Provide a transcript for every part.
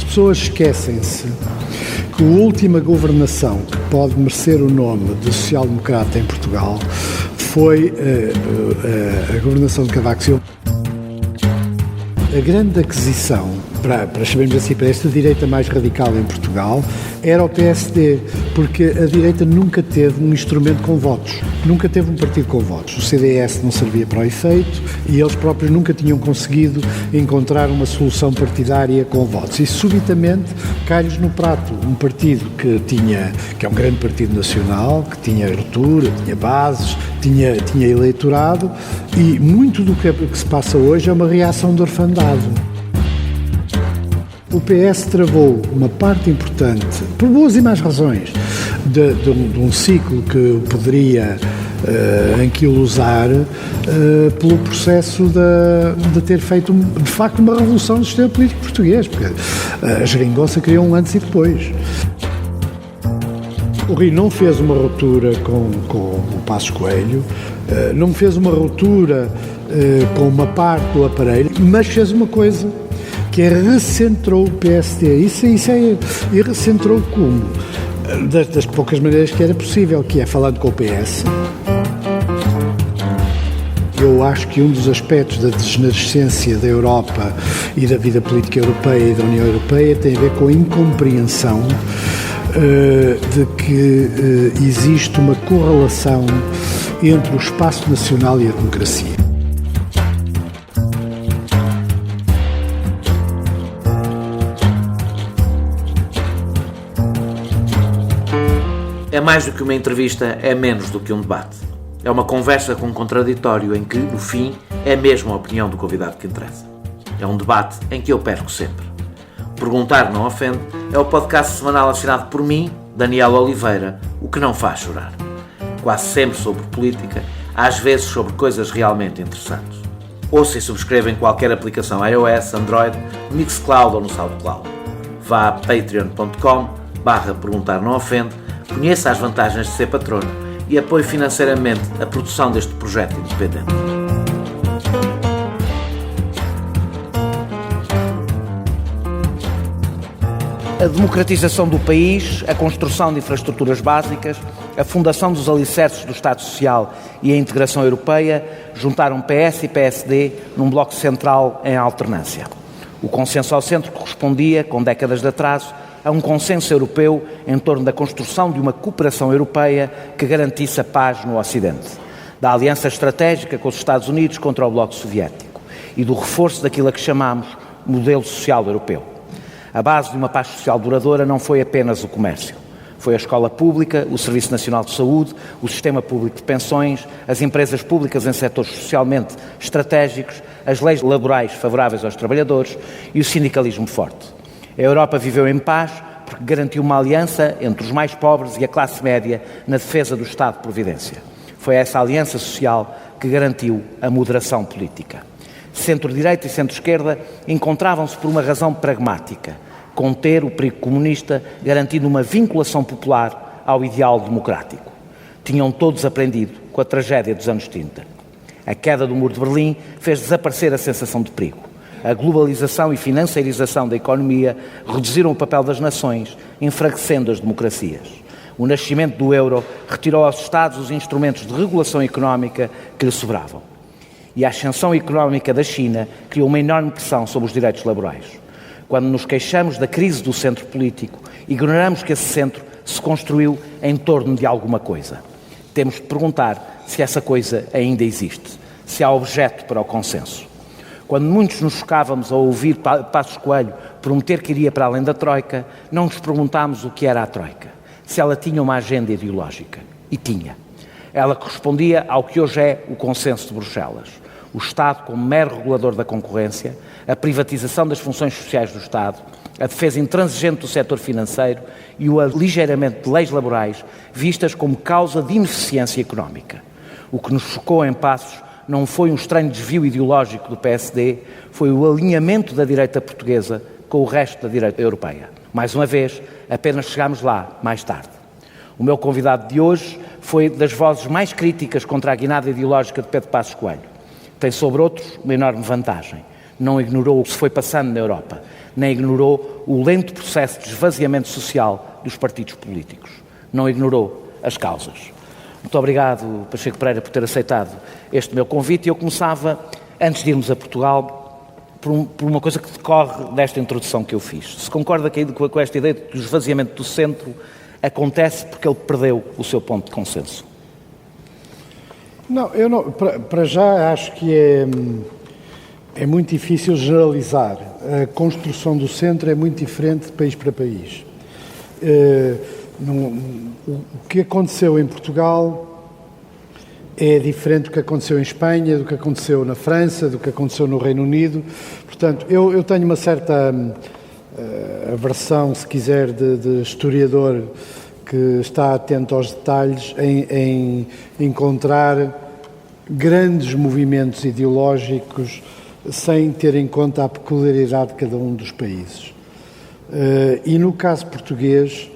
As pessoas esquecem-se que a última governação que pode merecer o nome de social-democrata em Portugal foi a governação de Cavaco Silva. A grande aquisição, para sabermos assim, para esta direita mais radical em Portugal, era o PSD, porque a direita nunca teve um instrumento com votos, nunca teve um partido com votos. O CDS não servia para o efeito e eles próprios nunca tinham conseguido encontrar uma solução partidária com votos. E subitamente cai-lhes no prato um partido que é um grande partido nacional, que tinha abertura, tinha bases, tinha eleitorado, e muito do que se passa hoje é uma reação de orfandade. O PS travou uma parte importante, por boas e más razões, de um ciclo que poderia anquilosar pelo processo de ter feito, de facto, uma revolução do sistema político português, porque a geringonça criou um antes e depois. O Rio não fez uma ruptura com o Passos Coelho, não fez uma ruptura com uma parte do aparelho, mas fez uma coisa, que é recentrou o PSD. E recentrou como? Das poucas maneiras que era possível, que é falando com o PS. Eu acho que um dos aspectos da degenerescência da Europa e da vida política europeia e da União Europeia tem a ver com a incompreensão de que existe uma correlação entre o espaço nacional e a democracia. É mais do que uma entrevista, é menos do que um debate. É uma conversa com um contraditório em que, no fim, é mesmo a opinião do convidado que interessa. É um debate em que eu perco sempre. Perguntar Não Ofende é o podcast semanal assinado por mim, Daniel Oliveira, o que não faz chorar. Quase sempre sobre política, às vezes sobre coisas realmente interessantes. Ouça e subscreva em qualquer aplicação iOS, Android, no Mixcloud ou no SoundCloud. Vá a patreon.com/perguntar não ofende, conheça as vantagens de ser patrono e apoie financeiramente a produção deste projeto independente. A democratização do país, a construção de infraestruturas básicas, a fundação dos alicerces do Estado Social e a integração europeia juntaram PS e PSD num bloco central em alternância. O consenso ao centro correspondia, com décadas de atraso, a um consenso europeu em torno da construção de uma cooperação europeia que garantisse a paz no Ocidente, da aliança estratégica com os Estados Unidos contra o Bloco Soviético e do reforço daquilo a que chamamos modelo social europeu. A base de uma paz social duradoura não foi apenas o comércio. Foi a escola pública, o Serviço Nacional de Saúde, o sistema público de pensões, as empresas públicas em setores socialmente estratégicos, as leis laborais favoráveis aos trabalhadores e o sindicalismo forte. A Europa viveu em paz porque garantiu uma aliança entre os mais pobres e a classe média na defesa do Estado de Providência. Foi essa aliança social que garantiu a moderação política. Centro-direita e centro-esquerda encontravam-se por uma razão pragmática: conter o perigo comunista, garantindo uma vinculação popular ao ideal democrático. Tinham todos aprendido com a tragédia dos anos 30. A queda do Muro de Berlim fez desaparecer a sensação de perigo. A globalização e financiarização da economia reduziram o papel das nações, enfraquecendo as democracias. O nascimento do euro retirou aos Estados os instrumentos de regulação económica que lhe sobravam. E a ascensão económica da China criou uma enorme pressão sobre os direitos laborais. Quando nos queixamos da crise do centro político, ignoramos que esse centro se construiu em torno de alguma coisa. Temos de perguntar se essa coisa ainda existe, se há objeto para o consenso. Quando muitos nos chocávamos ao ouvir Passos Coelho prometer que iria para além da Troika, não nos perguntámos o que era a Troika, se ela tinha uma agenda ideológica. E tinha. Ela correspondia ao que hoje é o consenso de Bruxelas. O Estado como mero regulador da concorrência, a privatização das funções sociais do Estado, a defesa intransigente do setor financeiro e o aligeiramento de leis laborais vistas como causa de ineficiência económica. O que nos chocou em Passos não foi um estranho desvio ideológico do PSD, foi o alinhamento da direita portuguesa com o resto da direita europeia. Mais uma vez, apenas chegámos lá mais tarde. O meu convidado de hoje foi das vozes mais críticas contra a guinada ideológica de Pedro Passos Coelho. Tem sobre outros uma enorme vantagem. não ignorou o que se foi passando na Europa, nem ignorou o lento processo de esvaziamento social dos partidos políticos, não ignorou as causas. Muito obrigado, Pacheco Pereira, por ter aceitado este meu convite. Eu começava, antes de irmos a Portugal, por uma coisa que decorre desta introdução que eu fiz. Se concorda com esta ideia de que o esvaziamento do centro acontece porque ele perdeu o seu ponto de consenso? Não, eu não. Para já acho que é muito difícil generalizar. A construção do centro é muito diferente de país para país. O que aconteceu em Portugal é diferente do que aconteceu em Espanha, do que aconteceu na França, do que aconteceu no Reino Unido. Portanto, eu tenho uma certa aversão, se quiser, de historiador que está atento aos detalhes em encontrar grandes movimentos ideológicos sem ter em conta a peculiaridade de cada um dos países. E no caso português,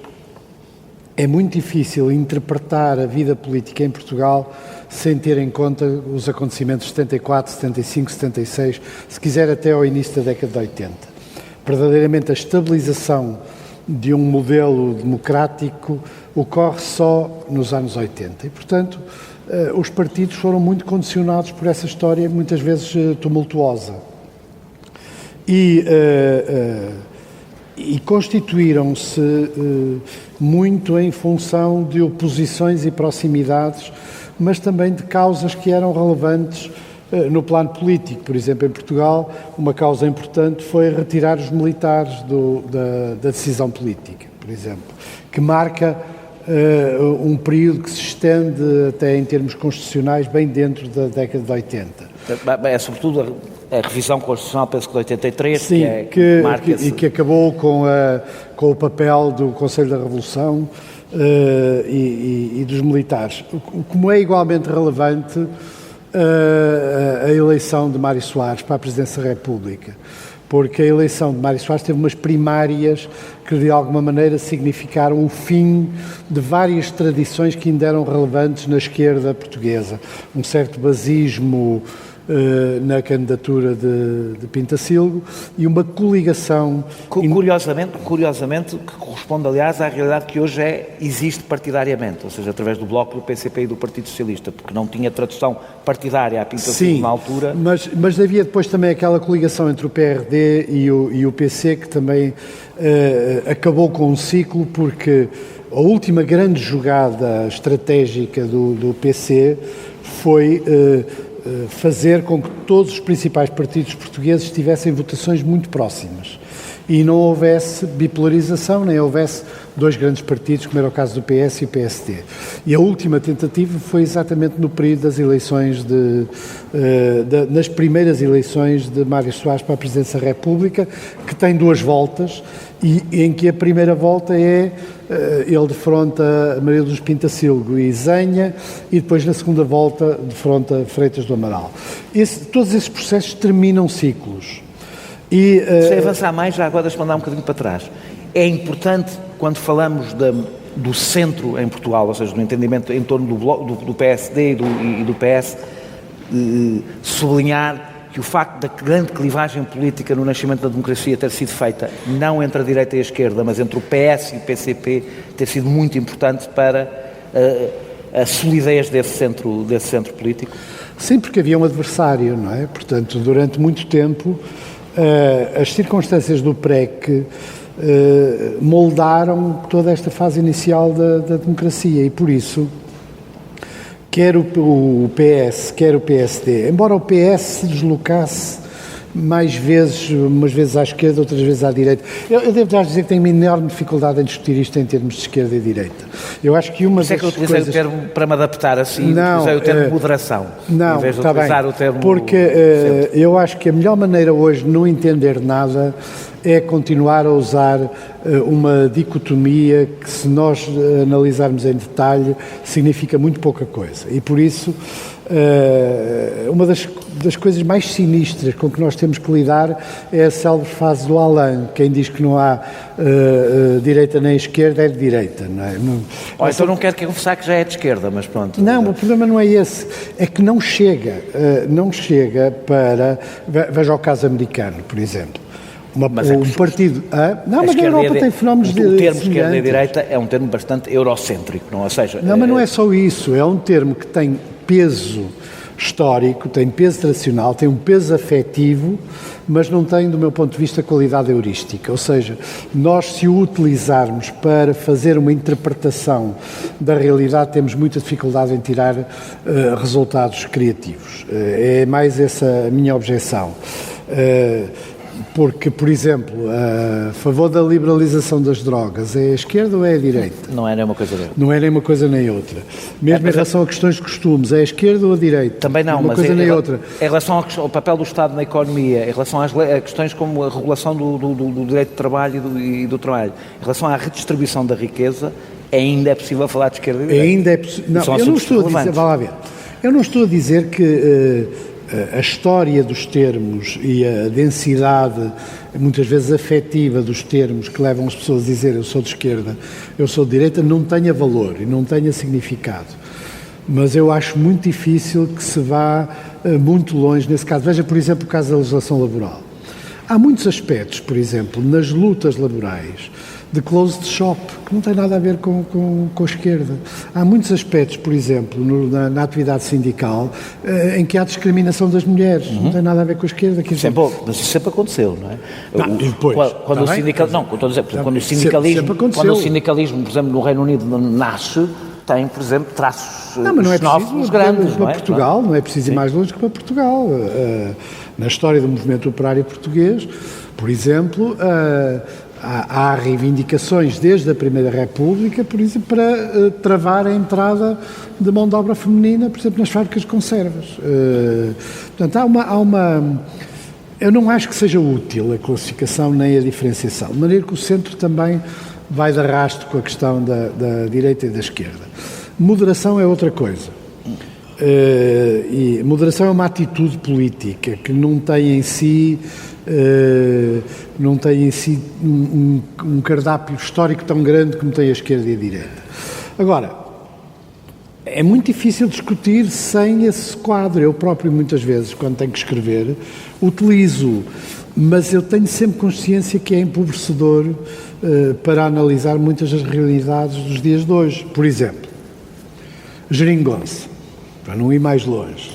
é muito difícil interpretar a vida política em Portugal sem ter em conta os acontecimentos de 74, 75, 76, se quiser até ao início da década de 80. Verdadeiramente a estabilização de um modelo democrático ocorre só nos anos 80 e, portanto, os partidos foram muito condicionados por essa história, muitas vezes tumultuosa. E constituíram-se muito em função de oposições e proximidades, mas também de causas que eram relevantes no plano político. Por exemplo, em Portugal, uma causa importante foi retirar os militares da decisão política, por exemplo, que marca um período que se estende até em termos constitucionais bem dentro da década de 80. É sobretudo a revisão constitucional, penso que de 83, sim, que marca e que acabou com o papel do Conselho da Revolução e dos militares. Como é igualmente relevante a eleição de Mário Soares para a Presidência da República, porque a eleição de Mário Soares teve umas primárias que de alguma maneira significaram o fim de várias tradições que ainda eram relevantes na esquerda portuguesa. Um certo basismo na candidatura de Pintacilgo e uma coligação... Curiosamente, que corresponde, aliás, à realidade que hoje existe partidariamente, ou seja, através do Bloco, do PCP e do Partido Socialista, porque não tinha tradução partidária a Pintacilgo na altura. Mas havia depois também aquela coligação entre o PRD e o PC, que também acabou com um ciclo, porque a última grande jogada estratégica do PC foi... fazer com que todos os principais partidos portugueses tivessem votações muito próximas e não houvesse bipolarização, nem houvesse dois grandes partidos, como era o caso do PS e o PSD. E a última tentativa foi exatamente no período das eleições nas primeiras eleições de Mário Soares para a Presidência da República, que tem duas voltas, e em que a primeira volta ele defronta Maria Luz Pintacilgo e Zenha, e depois na segunda volta defronta Freitas do Amaral. Todos esses processos terminam ciclos. Sem avançar mais, já agora deixa-me andar um bocadinho para trás. É importante, quando falamos do centro em Portugal, ou seja, do entendimento em torno do PSD e do PS, sublinhar que o facto da grande clivagem política no nascimento da democracia ter sido feita não entre a direita e a esquerda, mas entre o PS e o PCP, ter sido muito importante para a solidez desse centro político? Sim, porque havia um adversário, não é? Portanto, durante muito tempo, as circunstâncias do PREC moldaram toda esta fase inicial da democracia e, por isso, quer o PS, quer o PSD, embora o PS se deslocasse mais vezes, umas vezes à esquerda, outras vezes à direita. Eu devo já dizer que tenho uma enorme dificuldade em discutir isto em termos de esquerda e direita. Eu acho que uma das coisas... que eu utilizei o termo para me adaptar assim, utilizei o termo moderação, não, em vez de utilizar o termo... Porque eu acho que a melhor maneira hoje de não entender nada é continuar a usar uma dicotomia que, se nós analisarmos em detalhe, significa muito pouca coisa. E por isso Uma das coisas mais sinistras com que nós temos que lidar é a célebre frase do Alain: quem diz que não há direita nem esquerda é de direita, não é? Então não quero confessar que já é de esquerda, mas pronto. Não, o problema não é esse, é que não chega para... Veja o caso americano, por exemplo. Um partido... Não, mas na Europa tem fenómenos de... O termo esquerda e direita é um termo bastante eurocêntrico, não? Ou seja... Não, mas não é só isso, é um termo que tem peso histórico, tem peso tradicional, tem um peso afetivo, mas não tem, do meu ponto de vista, qualidade heurística. Ou seja, nós, se o utilizarmos para fazer uma interpretação da realidade, temos muita dificuldade em tirar resultados criativos. É mais essa a minha objeção. Porque, por exemplo, a favor da liberalização das drogas é a esquerda ou é a direita? Não é nem uma coisa nem outra. Não é nem uma coisa nem outra. Mesmo em relação a questões de costumes, é a esquerda ou a direita? Também não, uma mas coisa nem outra. Em relação ao papel do Estado na economia, em relação a questões como a regulação do direito de trabalho e do trabalho, em relação à redistribuição da riqueza, ainda é possível falar de esquerda e direita. Ainda é possível. Não, eu não estou a dizer, vá lá ver. Eu não estou a dizer que a história dos termos e a densidade, muitas vezes afetiva, dos termos que levam as pessoas a dizer eu sou de esquerda, eu sou de direita, não tenha valor e não tenha significado. Mas eu acho muito difícil que se vá muito longe nesse caso. Veja, por exemplo, o caso da legislação laboral. Há muitos aspectos, por exemplo, nas lutas laborais, de closed shop, que não tem nada a ver com a esquerda. Há muitos aspectos, por exemplo, na atividade sindical, em que há discriminação das mulheres. Não tem nada a ver com a esquerda. Mas isso sempre aconteceu, não é? Quando o sindicalismo, por exemplo, no Reino Unido nasce, tem, por exemplo, traços xenófobos grandes. Para Portugal, não é preciso ir mais longe que para Portugal. Na história do movimento operário português, por exemplo, há reivindicações desde a Primeira República, por exemplo, para travar a entrada de mão de obra feminina, por exemplo, nas fábricas de conservas. Portanto, há uma... Eu não acho que seja útil a classificação nem a diferenciação, de maneira que o centro também vai de arrasto com a questão da direita e da esquerda. Moderação é outra coisa. E moderação é uma atitude política que não tem em si um cardápio histórico tão grande como tem a esquerda e a direita. Agora, é muito difícil discutir sem esse quadro. Eu próprio, muitas vezes, quando tenho que escrever, utilizo, mas eu tenho sempre consciência que é empobrecedor para analisar muitas das realidades dos dias de hoje. Por exemplo, geringonça, para não ir mais longe.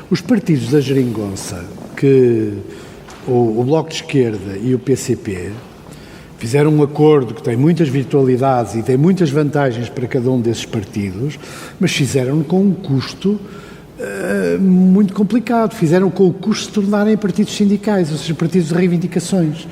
Os partidos da geringonça, que o Bloco de Esquerda e o PCP fizeram um acordo que tem muitas virtualidades e tem muitas vantagens para cada um desses partidos, mas fizeram com um custo muito complicado. Fizeram com o custo de se tornarem partidos sindicais, ou seja, partidos de reivindicações.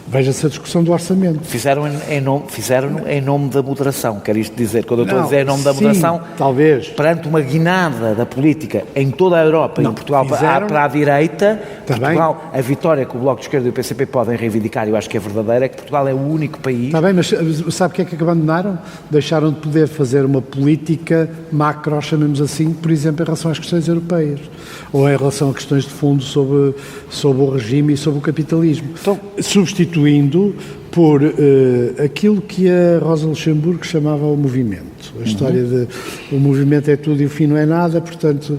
Veja-se a discussão do orçamento. Fizeram em nome da moderação, quer isto dizer, quando eu estou a dizer em nome da moderação, talvez. Perante uma guinada da política em toda a Europa e em Portugal para a direita, Portugal, a vitória que o Bloco de Esquerda e o PCP podem reivindicar, eu acho que é verdadeira, é que Portugal é o único país... Está bem, mas sabe o que é que abandonaram? Deixaram de poder fazer uma política macro, chamemos assim, por exemplo, em relação às questões europeias, ou em relação a questões de fundo sobre o regime e sobre o capitalismo. Então, substituindo por aquilo que a Rosa Luxemburgo chamava o movimento. A história de o movimento é tudo e o fim não é nada, portanto,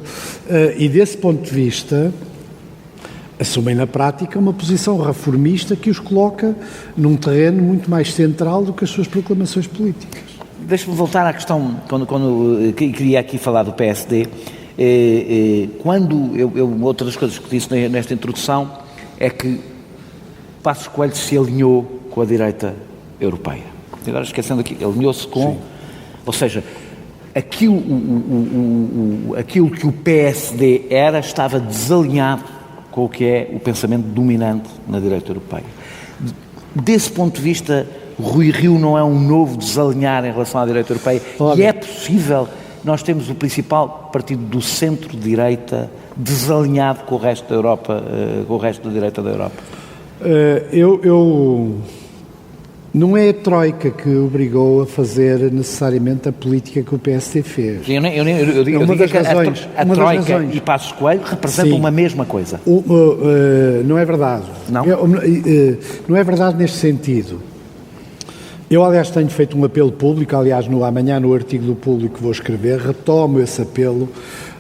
e desse ponto de vista, assumem na prática uma posição reformista que os coloca num terreno muito mais central do que as suas proclamações políticas. Deixa-me voltar à questão, quando queria aqui falar do PSD, quando outra das coisas que disse nesta introdução é que Passos Coelho se alinhou com a direita europeia. Agora esquecendo aqui, alinhou-se com... Sim. Ou seja, aquilo que o PSD era estava desalinhado com o que é o pensamento dominante na direita europeia. Desse ponto de vista, Rui Rio não é um novo desalinhar em relação à direita europeia. E é possível... Nós temos o principal partido do centro-direita desalinhado com o resto da Europa, com o resto da direita da Europa. Não é a Troika que obrigou a fazer necessariamente a política que o PSD fez. Eu digo que a Troika e Passos Coelho representam uma mesma coisa. Não é verdade. Não? Não é verdade neste sentido. Eu, aliás, tenho feito um apelo público, aliás, amanhã no artigo do Público que vou escrever, retomo esse apelo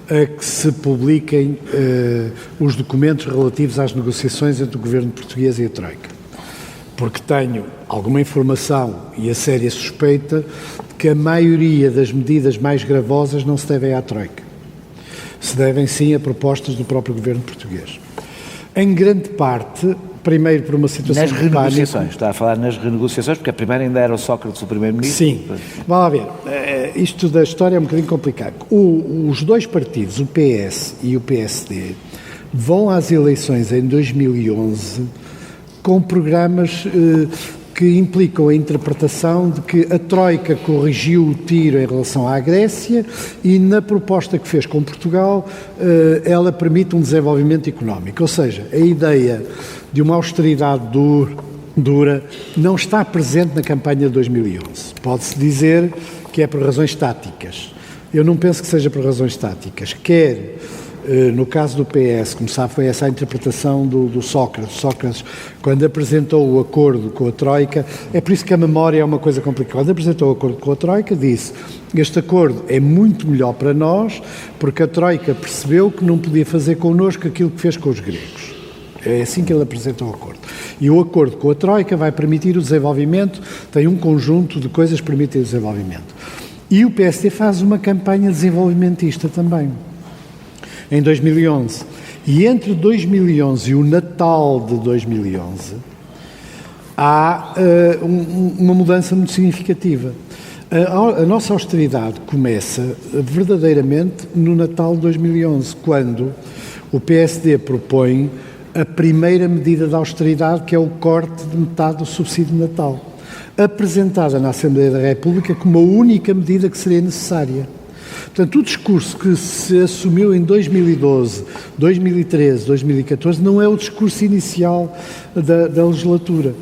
a que se publiquem os documentos relativos às negociações entre o governo português e a Troika. Porque tenho alguma informação e a séria suspeita de que a maioria das medidas mais gravosas não se devem à Troika. Se devem, sim, a propostas do próprio governo português. Em grande parte, primeiro por uma situação de renegociações, está a falar nas renegociações, porque a primeira ainda era o Sócrates o primeiro-ministro. Sim, vamos lá ver, isto da história é um bocadinho complicado. Os dois partidos, o PS e o PSD, vão às eleições em 2011 com programas que implicam a interpretação de que a Troika corrigiu o tiro em relação à Grécia e na proposta que fez com Portugal ela permite um desenvolvimento económico. Ou seja, a ideia de uma austeridade dura não está presente na campanha de 2011. Pode-se dizer que é por razões táticas. Eu não penso que seja por razões táticas. Quer no caso do PS, como sabe, foi essa a interpretação do Sócrates. Sócrates, quando apresentou o acordo com a Troika, é por isso que a memória é uma coisa complicada. Quando apresentou o acordo com a Troika, disse: este acordo é muito melhor para nós, porque a Troika percebeu que não podia fazer connosco aquilo que fez com os gregos. É assim que ele apresentou o acordo. E o acordo com a Troika vai permitir o desenvolvimento, tem um conjunto de coisas que permitem o desenvolvimento. E o PSD faz uma campanha desenvolvimentista também. Em 2011. E entre 2011 e o Natal de 2011 há uma mudança muito significativa. A nossa austeridade começa verdadeiramente no Natal de 2011, quando o PSD propõe a primeira medida de austeridade, que é o corte de metade do subsídio de Natal, apresentada na Assembleia da República como a única medida que seria necessária. Portanto, o discurso que se assumiu em 2012, 2013, 2014, não é o discurso inicial da legislatura.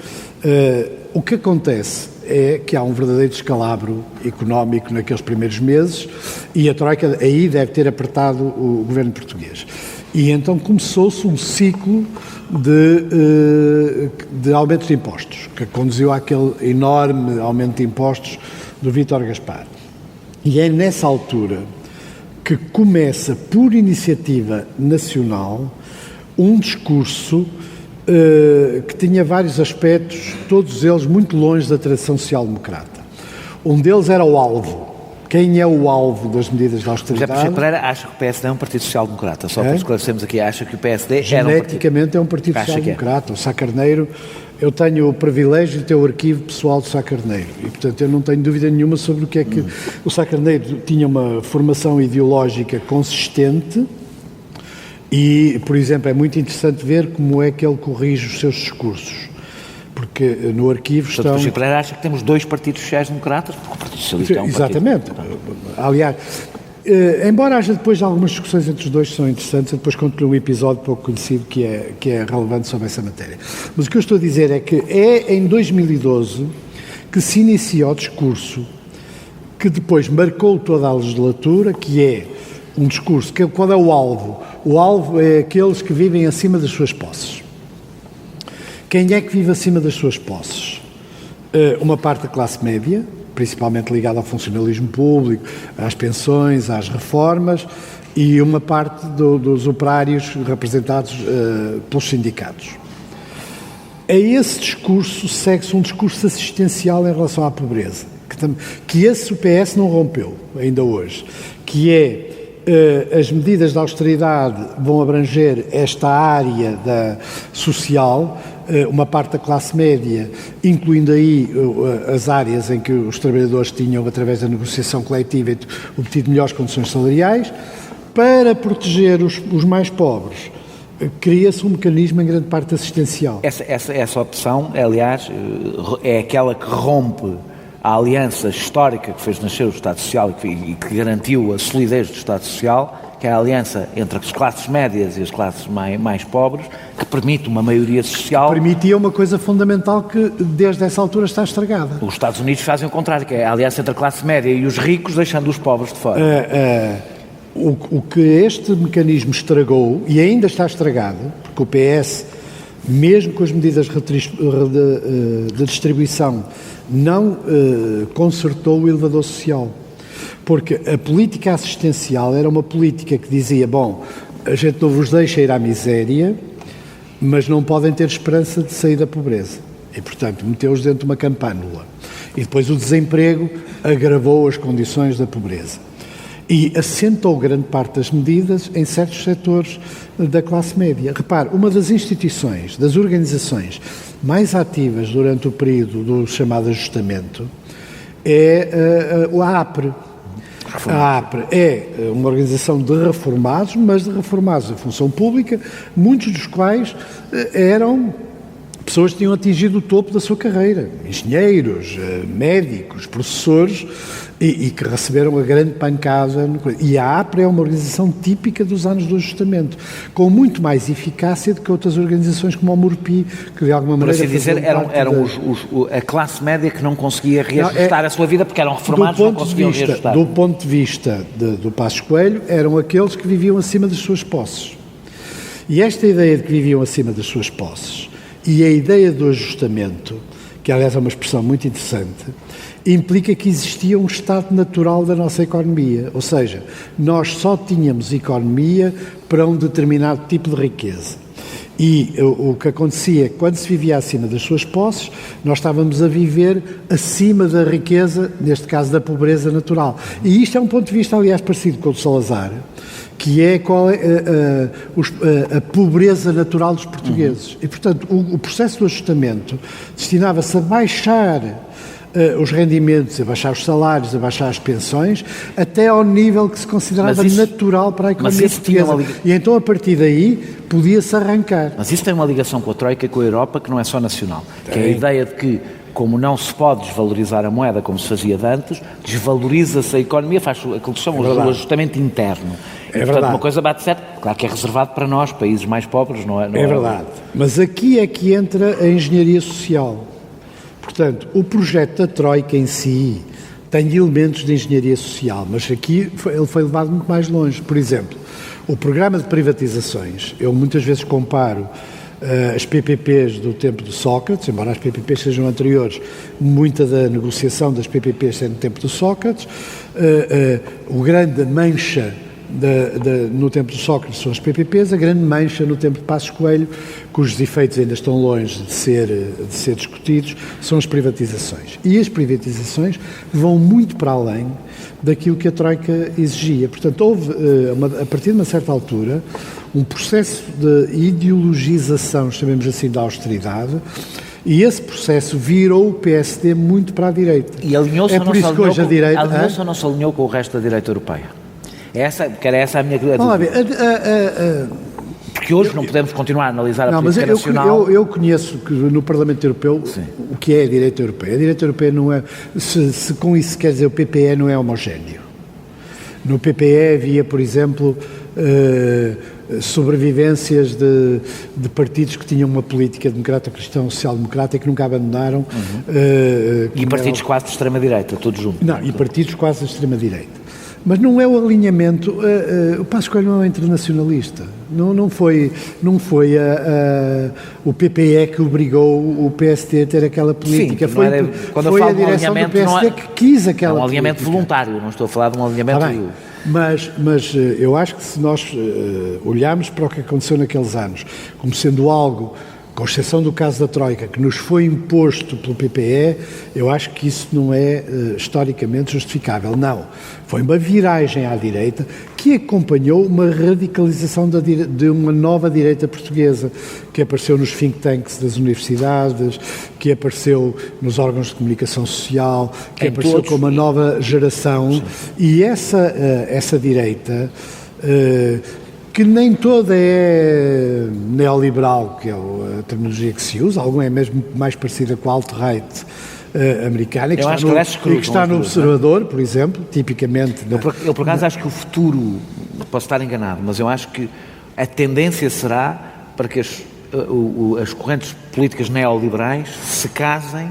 O que acontece é que há um verdadeiro descalabro económico naqueles primeiros meses e a Troika aí deve ter apertado o governo português. E então começou-se um ciclo de aumento de impostos, que conduziu àquele enorme aumento de impostos do Vítor Gaspar. E é nessa altura que começa, por iniciativa nacional, um discurso que tinha vários aspectos, todos eles muito longe da tradição social-democrata. Um deles era o alvo. Quem é o alvo das medidas de austeridade? José Pereira acha que o PSD é um partido social-democrata. Só para esclarecermos aqui, acha que o PSD geneticamente é um partido social-democrata. O Sá Carneiro, eu tenho o privilégio de ter o arquivo pessoal do Sá Carneiro e, portanto, eu não tenho dúvida nenhuma sobre o que é que... O Sá Carneiro tinha uma formação ideológica consistente e, por exemplo, é muito interessante ver como é que ele corrige os seus discursos. Porque no arquivo estão... José Pereira acha que temos dois partidos sociais-democratas, porque o Partido Socialista é um exatamente. Partido... Aliás, embora haja depois algumas discussões entre os dois que são interessantes, eu depois conto-lhe um episódio pouco conhecido que é relevante sobre essa matéria. Mas o que eu estou a dizer é que é em 2012 que se inicia o discurso que depois marcou toda a legislatura, que é um discurso... Qual é o alvo? O alvo é aqueles que vivem acima das suas posses. Quem é que vive acima das suas posses? Uma parte da classe média, principalmente ligada ao funcionalismo público, às pensões, às reformas, e uma parte dos operários representados pelos sindicatos. A esse discurso segue-se um discurso assistencial em relação à pobreza, que esse o PS não rompeu ainda hoje, que é as medidas de austeridade vão abranger esta área social, uma parte da classe média, incluindo aí as áreas em que os trabalhadores tinham, através da negociação coletiva, obtido melhores condições salariais, para proteger os mais pobres. Cria-se um mecanismo em grande parte assistencial. Essa opção, aliás, é aquela que rompe a aliança histórica que fez nascer o Estado Social e que garantiu a solidez do Estado Social, que é a aliança entre as classes médias e as classes mais pobres, que permite uma maioria social. Permitia uma coisa fundamental que desde essa altura está estragada. Os Estados Unidos fazem o contrário, que é a aliança entre a classe média e os ricos, deixando os pobres de fora. O que este mecanismo estragou, e ainda está estragado, porque o PS, mesmo com as medidas de distribuição, não consertou o elevador social. Porque a política assistencial era uma política que dizia, bom, a gente não vos deixa ir à miséria, mas não podem ter esperança de sair da pobreza. E, portanto, meteu-os dentro de uma campânula. E depois o desemprego agravou as condições da pobreza. E assentou grande parte das medidas em certos setores da classe média. Repare, uma das instituições, das organizações mais ativas durante o período do chamado ajustamento é a APRE. A APRE é uma organização de reformados, mas de reformados em função pública, muitos dos quais eram pessoas que tinham atingido o topo da sua carreira, engenheiros, médicos, professores, e que receberam a grande pancada. E a APRE é uma organização típica dos anos do ajustamento, com muito mais eficácia do que outras organizações como o MURPI, que de alguma maneira... Por assim dizer, eram a classe média que não conseguia reajustar a sua vida, porque eram reformados e não conseguiam reajustar. Do ponto de vista do Passos Coelho, eram aqueles que viviam acima das suas posses. E esta ideia de que viviam acima das suas posses e a ideia do ajustamento, que aliás é uma expressão muito interessante, implica que existia um estado natural da nossa economia, ou seja, nós só tínhamos economia para um determinado tipo de riqueza. E o que acontecia, quando se vivia acima das suas posses, nós estávamos a viver acima da riqueza, neste caso da pobreza natural. E isto é um ponto de vista, aliás, parecido com o de Salazar, que é a pobreza natural dos portugueses. E, portanto, o processo do ajustamento destinava-se a baixar os rendimentos, a baixar os salários, a baixar as pensões, até ao nível que se considerava natural para a economia portuguesa. E então, a partir daí, podia-se arrancar. Mas isso tem uma ligação com a Troika e com a Europa que não é só nacional, que é a ideia de que, como não se pode desvalorizar a moeda como se fazia de antes, desvaloriza-se a economia, faz aquilo que se chama o ajustamento interno. E, portanto, uma coisa bate certo, claro que é reservado para nós, países mais pobres, não é? É verdade. Mas aqui é que entra a engenharia social. Portanto, o projeto da Troika em si tem elementos de engenharia social, mas aqui ele foi levado muito mais longe. Por exemplo, o programa de privatizações, eu muitas vezes comparo as PPPs do tempo de Sócrates, embora as PPPs sejam anteriores, muita da negociação das PPPs é no tempo de Sócrates, o grande mancha no tempo de Sócrates são as PPPs, a grande mancha no tempo de Passos Coelho, cujos efeitos ainda estão longe de ser discutidos, são as privatizações. E as privatizações vão muito para além daquilo que a Troika exigia. Portanto, houve, a partir de uma certa altura, um processo de ideologização, chamemos assim, da austeridade, e esse processo virou o PSD muito para a direita. E alinhou-se ou não se alinhou com o resto da direita europeia? Era essa a minha dúvida. Porque hoje não podemos continuar a analisar a política nacional. Eu conheço que no Parlamento Europeu o que é a direita europeia. A direita europeia não é... Se com isso quer dizer o PPE não é homogéneo. No PPE havia, por exemplo, sobrevivências de partidos que tinham uma política democrata, cristã, social-democrata e que nunca abandonaram. E partidos quase de extrema-direita, todos juntos. Não, e partidos quase de extrema-direita. Mas não é o alinhamento, o Passos Coelho não é internacionalista, não foi o PPE que obrigou o PSD a ter aquela política. Sim, foi a direção do PSD que quis aquela política. É um alinhamento voluntário, não estou a falar de um alinhamento... Mas eu acho que se nós olharmos para o que aconteceu naqueles anos como sendo algo, com exceção do caso da Troika, que nos foi imposto pelo PPE, eu acho que isso não é historicamente justificável. Não. Foi uma viragem à direita que acompanhou uma radicalização de uma nova direita portuguesa, que apareceu nos think tanks das universidades, que apareceu nos órgãos de comunicação social, que apareceu com uma nova geração. Sim. E essa direita... que nem toda é neoliberal, que é a terminologia que se usa, alguma é mesmo mais parecida com a alt-right americana, e que que está no Observador, por exemplo, tipicamente. Eu por acaso acho que o futuro, posso estar enganado, mas eu acho que a tendência será para que as correntes políticas neoliberais se casem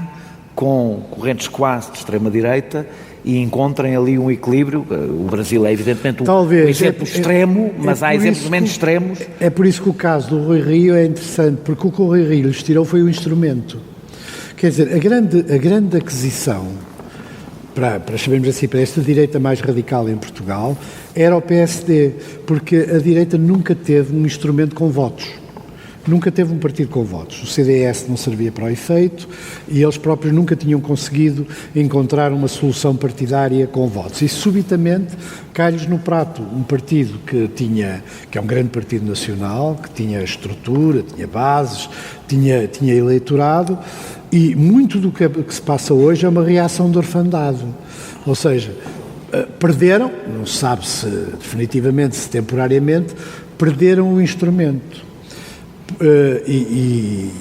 com correntes quase de extrema-direita e encontrem ali um equilíbrio. O Brasil é evidentemente um exemplo extremo, mas há exemplos menos extremos. É por isso que o caso do Rui Rio é interessante, porque o que o Rui Rio lhes tirou foi o instrumento. Quer dizer, a grande aquisição, para sabermos assim, para esta direita mais radical em Portugal, era o PSD, porque a direita nunca teve um instrumento com votos. Nunca teve um partido com votos. O CDS não servia para o efeito e eles próprios nunca tinham conseguido encontrar uma solução partidária com votos. E subitamente cai-lhes no prato um partido que é um grande partido nacional, que tinha estrutura, tinha bases, tinha eleitorado, e muito do que se passa hoje é uma reação de orfandade. Ou seja, perderam, não se sabe se definitivamente, se temporariamente, perderam o instrumento. E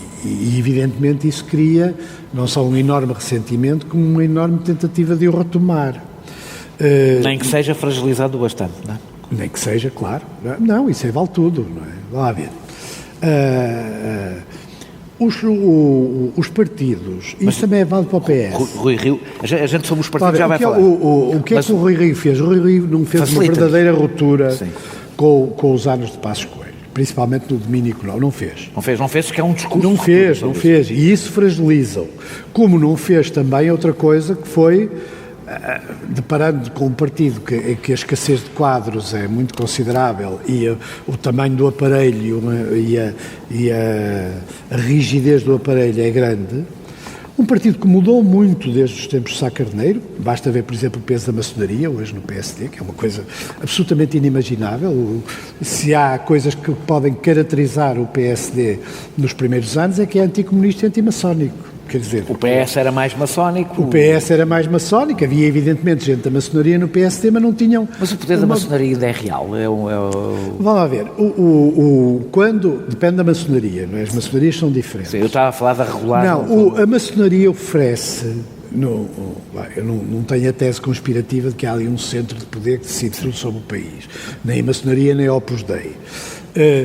evidentemente isso cria não só um enorme ressentimento, como uma enorme tentativa de o retomar. Nem que seja fragilizado bastante, não é? Nem que seja, claro. Não, isso vale tudo, não é? Vá lá ver. Os partidos, isso também é válido para o PS. Rui Rio, a gente sobre os partidos já vai falar. O que é que o Rui Rio fez? O Rui Rio não fez uma verdadeira ruptura com os anos de Passos Coelho, principalmente no domínio económico. Não fez, que é um discurso. Não fez. E isso fragiliza-o. Como não fez também outra coisa que foi, deparando com um partido que a escassez de quadros é muito considerável e o tamanho do aparelho e a rigidez do aparelho é grande, um partido que mudou muito desde os tempos de Sá Carneiro, basta ver, por exemplo, o peso da maçonaria hoje no PSD, que é uma coisa absolutamente inimaginável. Se há coisas que podem caracterizar o PSD nos primeiros anos é que é anticomunista e antimaçónico. Quer dizer, o PS era mais maçónico. O PS era mais maçónico, havia evidentemente gente da maçonaria no PSD, mas não tinham... Mas o poder da maçonaria ainda é real? Vamos lá ver, quando depende da maçonaria, não é? As maçonarias são diferentes. Sim, eu estava a falar da regular... A maçonaria oferece... eu não tenho a tese conspirativa de que há ali um centro de poder que decide tudo sobre o país. Nem a maçonaria, nem a Opus Dei.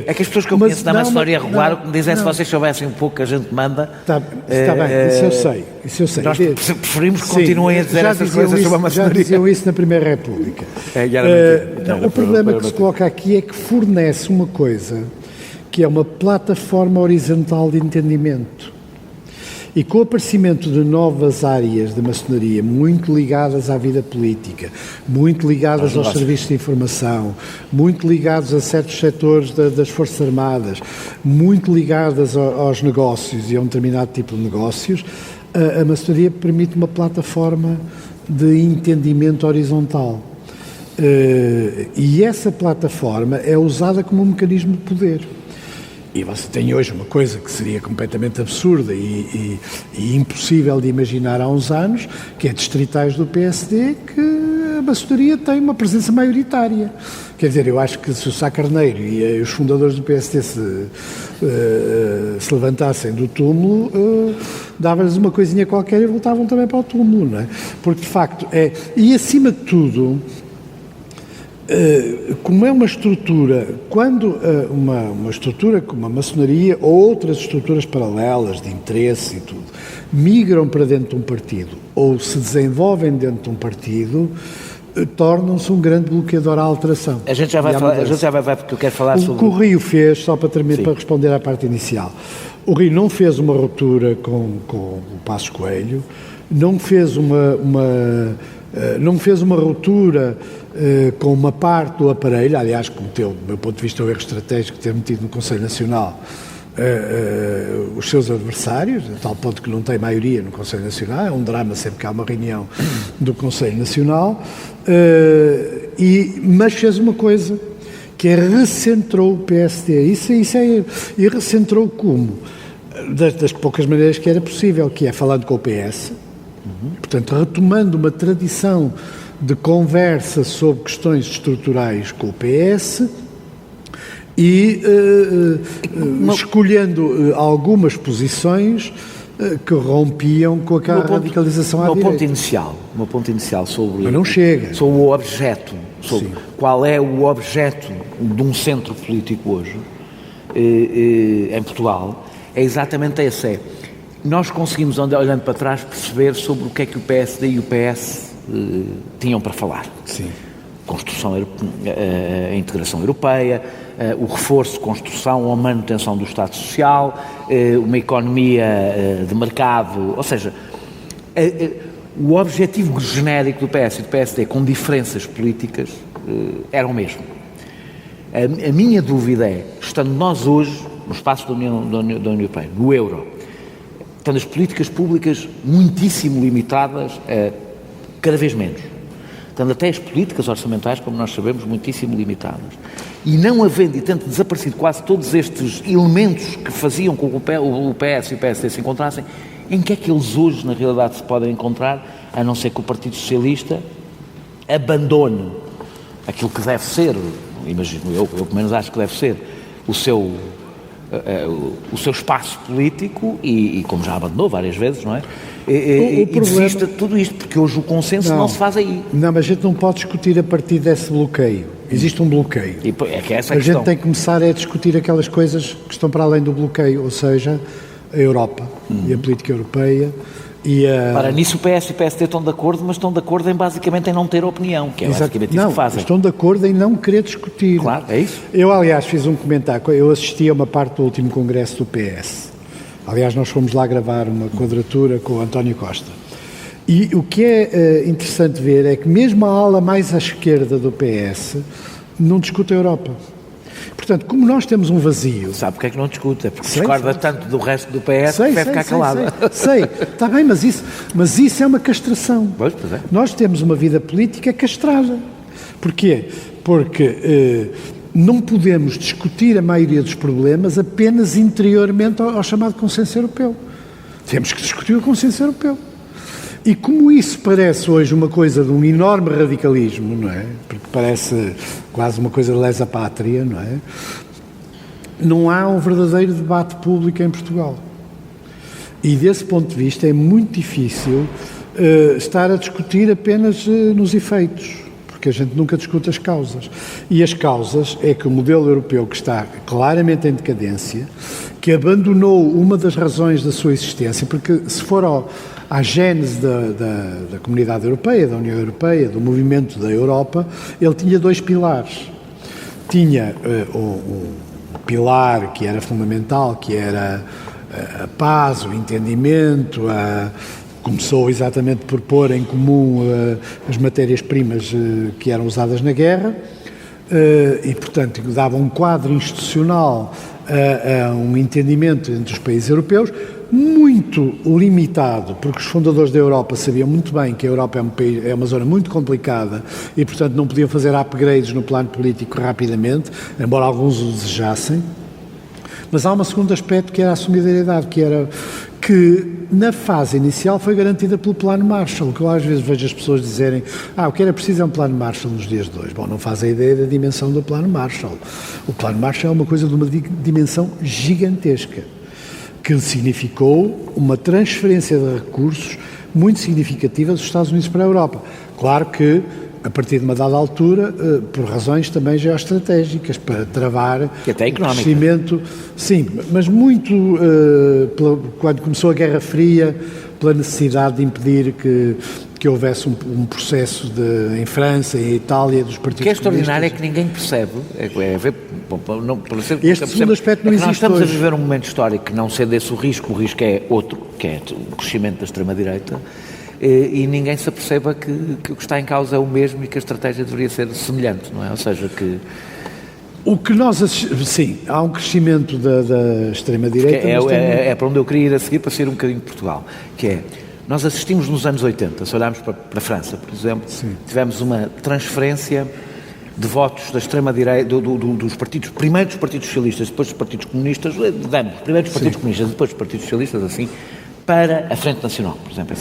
É que as pessoas que eu conheço da maçonaria regular o que me dizem, se vocês soubessem um pouco que a gente manda... Está bem, isso eu sei. Nós preferimos que continuem a dizer essas coisas sobre a maçonaria. Já diziam isso na Primeira República. O problema que se coloca aqui é que fornece uma coisa que é uma plataforma horizontal de entendimento. E com o aparecimento de novas áreas da maçonaria muito ligadas à vida política, muito ligadas aos serviços de informação, muito ligadas a certos setores das Forças Armadas, muito ligadas aos negócios e a um determinado tipo de negócios, a maçonaria permite uma plataforma de entendimento horizontal. E essa plataforma é usada como um mecanismo de poder. E você tem hoje uma coisa que seria completamente absurda e impossível de imaginar há uns anos, que é distritais do PSD, que a maçonaria tem uma presença maioritária. Quer dizer, eu acho que se o Sá Carneiro e os fundadores do PSD se levantassem do túmulo, dava-lhes uma coisinha qualquer e voltavam também para o túmulo, não é? Porque, de facto, e acima de tudo... como é uma estrutura, quando uma estrutura como a maçonaria ou outras estruturas paralelas de interesse e tudo, migram para dentro de um partido ou se desenvolvem dentro de um partido, tornam-se um grande bloqueador à alteração. A gente já vai falar, porque eu quero falar sobre... O que o Rio fez, só para terminar, para responder à parte inicial, o Rio não fez uma ruptura com o Passos Coelho, não fez uma ruptura com uma parte do aparelho, aliás, cometeu, do meu ponto de vista, o erro estratégico de ter metido no Conselho Nacional os seus adversários, a tal ponto que não tem maioria no Conselho Nacional, é um drama sempre que há uma reunião do Conselho Nacional, mas fez uma coisa, que é recentrou o PSD, e recentrou como? Das poucas maneiras que era possível, que é falando com o PS, portanto, retomando uma tradição de conversa sobre questões estruturais com o PS e escolhendo algumas posições que rompiam com aquela radicalização à direita. O meu ponto inicial sobre... Mas não chega. Sobre o objeto, sobre qual é o objeto de um centro político hoje, em Portugal, é exatamente esse. Nós conseguimos, olhando para trás, perceber sobre o que é que o PSD e o PS tinham para falar. Sim. A integração europeia, o reforço, construção ou manutenção do Estado Social, uma economia de mercado, ou seja, o objetivo genérico do PS e do PSD, com diferenças políticas, era o mesmo. A minha dúvida é, estando nós hoje no espaço da União Europeia, no euro, estando as políticas públicas muitíssimo limitadas, cada vez menos, estando até as políticas orçamentais, como nós sabemos, muitíssimo limitadas, e não havendo e tendo desaparecido quase todos estes elementos que faziam com que o PS e o PSD se encontrassem, em que é que eles hoje, na realidade, se podem encontrar, a não ser que o Partido Socialista abandone aquilo que deve ser, imagino eu pelo menos acho que deve ser, o seu espaço político e como já abandonou várias vezes, não é? E desista de tudo isto, porque hoje o consenso não se faz aí. Não, mas a gente não pode discutir a partir desse bloqueio. Existe um bloqueio. E é que essa a gente tem que começar a discutir aquelas coisas que estão para além do bloqueio, ou seja, a Europa e a política europeia. Ora, nisso o PS e o PSD estão de acordo, mas estão de acordo basicamente em não ter opinião, que é basicamente isso que fazem. Estão de acordo em não querer discutir. Claro, é isso. Eu, aliás, fiz um comentário, eu assisti a uma parte do último congresso do PS. Aliás, nós fomos lá gravar uma quadratura com o António Costa. E o que é interessante ver é que mesmo a ala mais à esquerda do PS não discute a Europa. Portanto, como nós temos um vazio... Sabe porque é que não discute? É porque discorda tanto do resto do PS que deve ficar calada. Sei, está bem, mas isso é uma castração. Pois é. Nós temos uma vida política castrada. Porquê? Porque não podemos discutir a maioria dos problemas apenas interiormente ao chamado consenso europeu. Temos que discutir o consenso europeu. E como isso parece hoje uma coisa de um enorme radicalismo, não é? Porque parece quase uma coisa de lesa pátria, não é? Não há um verdadeiro debate público em Portugal. E desse ponto de vista é muito difícil estar a discutir apenas nos efeitos, porque a gente nunca discute as causas. E as causas é que o modelo europeu, que está claramente em decadência, que abandonou uma das razões da sua existência, porque se for à gênese da comunidade europeia, da União Europeia, do movimento da Europa, ele tinha dois pilares. Tinha um pilar que era fundamental, que era a paz, o entendimento, começou exatamente por pôr em comum as matérias-primas que eram usadas na guerra e, portanto, dava um quadro institucional a um entendimento entre os países europeus, muito limitado, porque os fundadores da Europa sabiam muito bem que a Europa é uma zona muito complicada e, portanto, não podiam fazer upgrades no plano político rapidamente, embora alguns o desejassem. Mas há um segundo aspecto que era a solidariedade, que na fase inicial foi garantida pelo Plano Marshall, que eu às vezes vejo as pessoas dizerem o que era preciso é um Plano Marshall nos dias de hoje. Bom, não faz a ideia da dimensão do Plano Marshall. O Plano Marshall é uma coisa de uma dimensão gigantesca, que significou uma transferência de recursos muito significativa dos Estados Unidos para a Europa. Claro que, a partir de uma dada altura, por razões também geoestratégicas, para travar e até o crescimento. Sim, mas muito quando começou a Guerra Fria, pela necessidade de impedir que houvesse um processo em França e em Itália dos partidos comunistas. O que é extraordinário é que ninguém percebe. Este segundo aspecto não existe. Nós estamos hoje a viver um momento histórico que não cede esse o risco é outro, que é o crescimento da extrema-direita, e ninguém se aperceba que o que está em causa é o mesmo e que a estratégia deveria ser semelhante, não é? Ou seja, que... O que nós sim, há um crescimento da extrema-direita. É para onde eu queria ir a seguir, para sair um bocadinho de Portugal, que é, nós assistimos nos anos 80, se olharmos para a França, por exemplo, tivemos uma transferência de votos da extrema-direita, dos partidos, primeiro dos partidos socialistas, depois dos partidos comunistas, primeiro dos partidos comunistas, depois dos partidos socialistas, assim, para a Frente Nacional, por exemplo.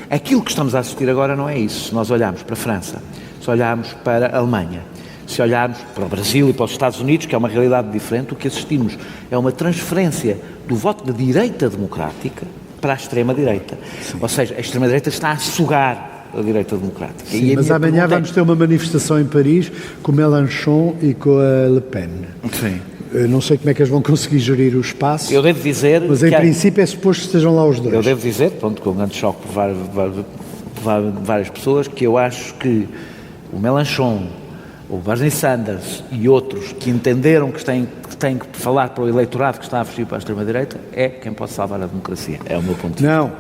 Aquilo que estamos a assistir agora não é isso. Se nós olharmos para a França, se olharmos para a Alemanha, se olharmos para o Brasil e para os Estados Unidos, que é uma realidade diferente, o que assistimos é uma transferência do voto da direita democrática para a extrema-direita. Ou seja, a extrema-direita está a sugar a direita democrática. Sim, mas amanhã vamos ter uma manifestação em Paris com Mélenchon e com a Le Pen. Sim. Eu não sei como é que eles vão conseguir gerir o espaço. Eu devo dizer... Mas em princípio é suposto que estejam lá os dois. Eu devo dizer, pronto, com um grande choque por várias pessoas, que eu acho que o Mélenchon, o Bernie Sanders e outros que entenderam que têm que falar para o eleitorado que está a fugir para a extrema-direita é quem pode salvar a democracia. É o meu ponto de vista. Não.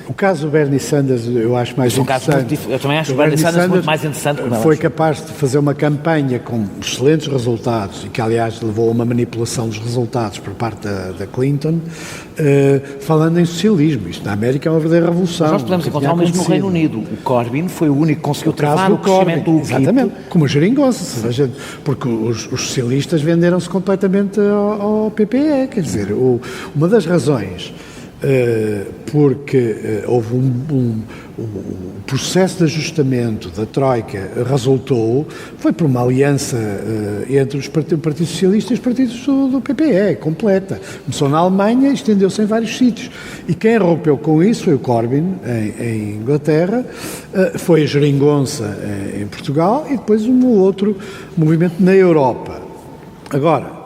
O caso do Bernie Sanders eu acho mais interessante. Eu também acho o Bernie Sanders muito mais interessante que o foi capaz de fazer uma campanha com excelentes resultados e que, aliás, levou a uma manipulação dos resultados por parte da Clinton, falando em socialismo. Isto na América é uma verdadeira revolução. Mas nós podemos encontrar o mesmo no Reino Unido. O Corbyn foi o único que conseguiu travar o crescimento do UKIP. Exatamente, como a geringonça, porque os socialistas venderam-se completamente ao PPE. Quer dizer, uma das razões... porque houve um processo de ajustamento da Troika resultou, foi por uma aliança entre o Partido Socialista e os partidos do PPE, completa. Começou na Alemanha e estendeu-se em vários sítios. E quem rompeu com isso foi o Corbyn, em Inglaterra, foi a geringonça em Portugal e depois um outro movimento na Europa. Agora,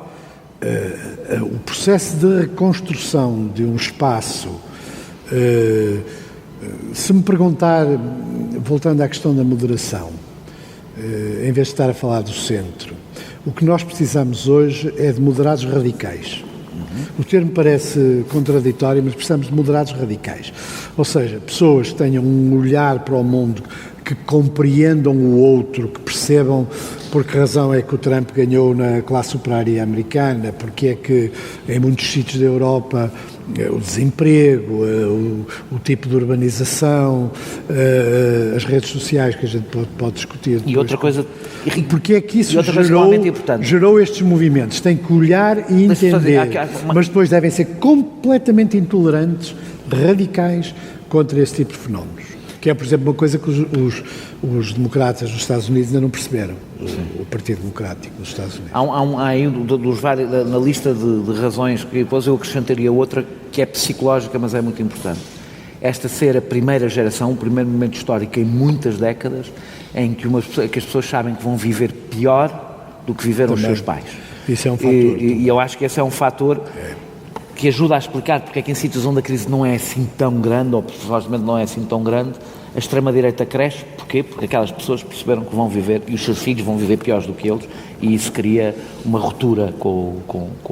o processo de reconstrução de um espaço, se me perguntar, voltando à questão da moderação, em vez de estar a falar do centro, o que nós precisamos hoje é de moderados radicais. O termo parece contraditório, mas precisamos de moderados radicais. Ou seja, pessoas que tenham um olhar para o mundo, que compreendam o outro, que percebam por que razão é que o Trump ganhou na classe operária americana, porque é que em muitos sítios da Europa o desemprego, o tipo de urbanização, as redes sociais que a gente pode discutir depois. E outra coisa... Porque é que isso gerou estes movimentos? Tem que olhar e entender, mas depois devem ser completamente intolerantes, radicais, contra esse tipo de fenómenos. Que é, por exemplo, uma coisa que os democratas dos Estados Unidos ainda não perceberam, o Partido Democrático dos Estados Unidos. Há aí na lista de razões, que depois eu acrescentaria outra, que é psicológica, mas é muito importante. Esta ser a primeira geração, o primeiro momento histórico em muitas décadas, em que as pessoas sabem que vão viver pior do que viveram os seus pais. Isso é um fator. E eu acho que esse é um fator... que ajuda a explicar porque é que em sítios onde a crise não é assim tão grande, ou supostamente não é assim tão grande, a extrema-direita cresce. Porquê? Porque aquelas pessoas perceberam que vão viver, e os seus filhos vão viver piores do que eles, e isso cria uma ruptura com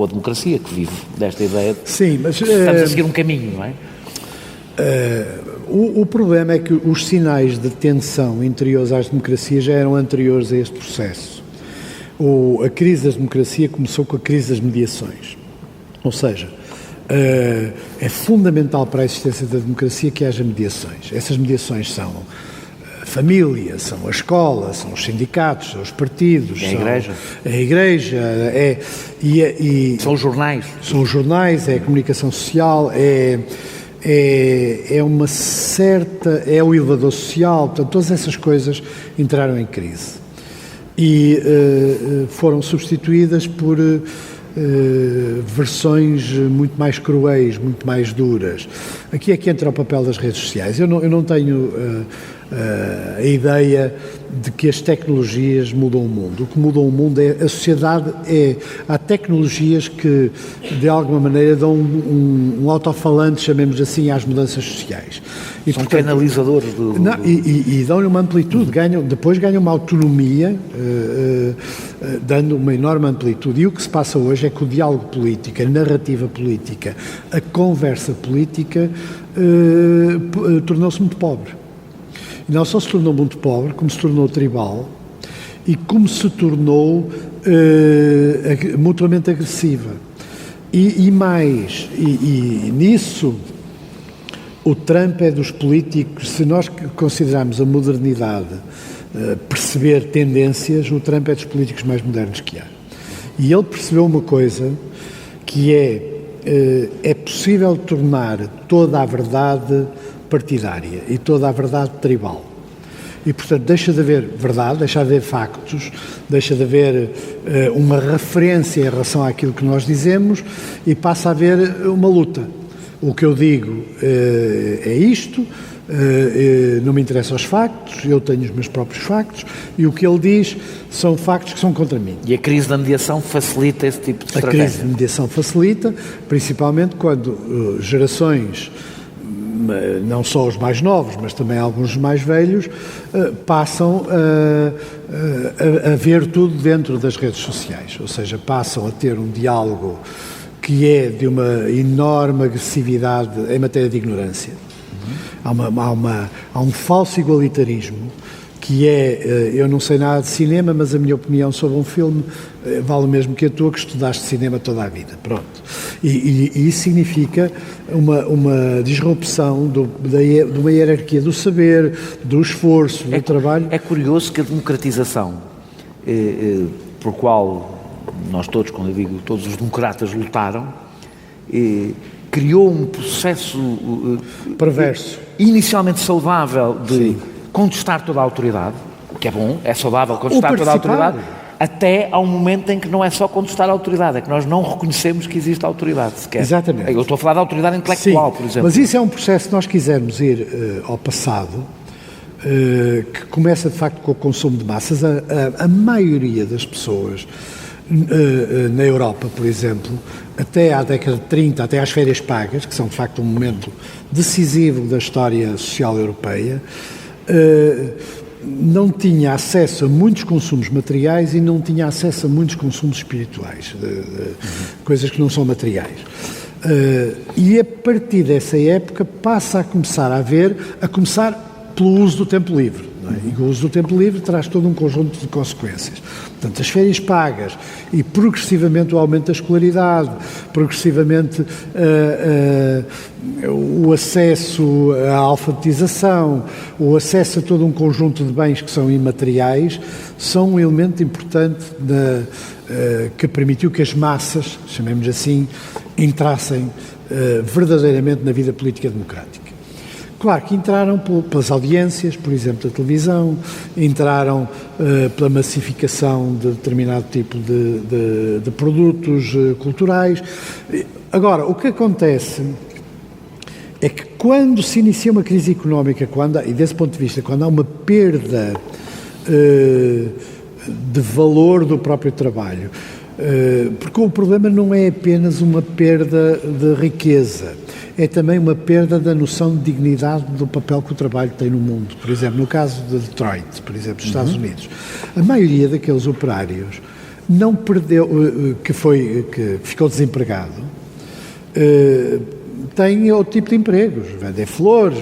a democracia, que vive desta ideia de Sim, mas, que estamos a seguir um caminho, não é? O problema é que os sinais de tensão interiores às democracias já eram anteriores a este processo. A crise da democracia começou com a crise das mediações. Ou seja, é fundamental para a existência da democracia que haja mediações. Essas mediações são a família, são a escola, são os sindicatos, são os partidos, a igreja, são os jornais. São os jornais, é a comunicação social, é o elevador social, portanto, todas essas coisas entraram em crise e foram substituídas por versões muito mais cruéis, muito mais duras. Aqui é que entra o papel das redes sociais. Eu não tenho a ideia de que as tecnologias mudam o mundo. O que muda o mundo é a sociedade. Há tecnologias que, de alguma maneira, dão um alto-falante, chamemos assim, às mudanças sociais. E, são canalizadores e dão-lhe uma amplitude, depois ganham uma autonomia, dando uma enorme amplitude. E o que se passa hoje é que o diálogo político, a narrativa política, a conversa política tornou-se muito pobre. E não só se tornou muito pobre, como se tornou tribal e como se tornou mutuamente agressiva. E nisso o Trump é dos políticos, se nós considerarmos a modernidade, perceber tendências, o Trump é dos políticos mais modernos que há. E ele percebeu uma coisa, que é possível tornar toda a verdade partidária e toda a verdade tribal. E, portanto, deixa de haver verdade, deixa de haver factos, deixa de haver uma referência em relação àquilo que nós dizemos e passa a haver uma luta. O que eu digo é isto, não me interessam os factos, eu tenho os meus próprios factos, e o que ele diz são factos que são contra mim. E a crise da mediação facilita esse tipo de estratégia? A crise da mediação facilita, principalmente quando gerações, não só os mais novos, mas também alguns mais velhos, passam a ver tudo dentro das redes sociais, ou seja, passam a ter um diálogo que é de uma enorme agressividade em matéria de ignorância. Há um falso igualitarismo que é, eu não sei nada de cinema, mas a minha opinião sobre um filme vale o mesmo que a tua, que estudaste cinema toda a vida. Pronto. E isso significa uma disrupção de uma hierarquia do saber, do esforço, do trabalho. É curioso que a democratização, por qual nós todos, quando eu digo todos os democratas lutaram, criou um processo perverso, inicialmente saudável de contestar toda a autoridade, o que é bom, é saudável contestar toda a autoridade, até ao momento em que não é só contestar a autoridade, é que nós não reconhecemos que existe autoridade sequer. Exatamente. Eu estou a falar da autoridade intelectual, por exemplo. Mas isso é um processo, se nós quisermos ir ao passado, que começa de facto com o consumo de massas. A maioria das pessoas na Europa, por exemplo, até à década de 30, até às férias pagas, que são de facto um momento decisivo da história social europeia, não tinha acesso a muitos consumos materiais e não tinha acesso a muitos consumos espirituais, coisas que não são materiais. E a partir dessa época passa a começar pelo uso do tempo livre. E o uso do tempo livre traz todo um conjunto de consequências. Portanto, as férias pagas e progressivamente o aumento da escolaridade, progressivamente o acesso à alfabetização, o acesso a todo um conjunto de bens que são imateriais, são um elemento importante que permitiu que as massas, chamemos assim, entrassem verdadeiramente na vida política democrática. Claro que entraram pelas audiências, por exemplo, da televisão, entraram pela massificação de determinado tipo de produtos culturais. Agora, o que acontece é que quando se inicia uma crise económica, e desse ponto de vista, quando há uma perda de valor do próprio trabalho, porque o problema não é apenas uma perda de riqueza, é também uma perda da noção de dignidade do papel que o trabalho tem no mundo. Por exemplo, no caso de Detroit, por exemplo, dos Estados Unidos, a maioria daqueles operários não perdeu, que ficou desempregado, tem outro tipo de empregos, vendem flores,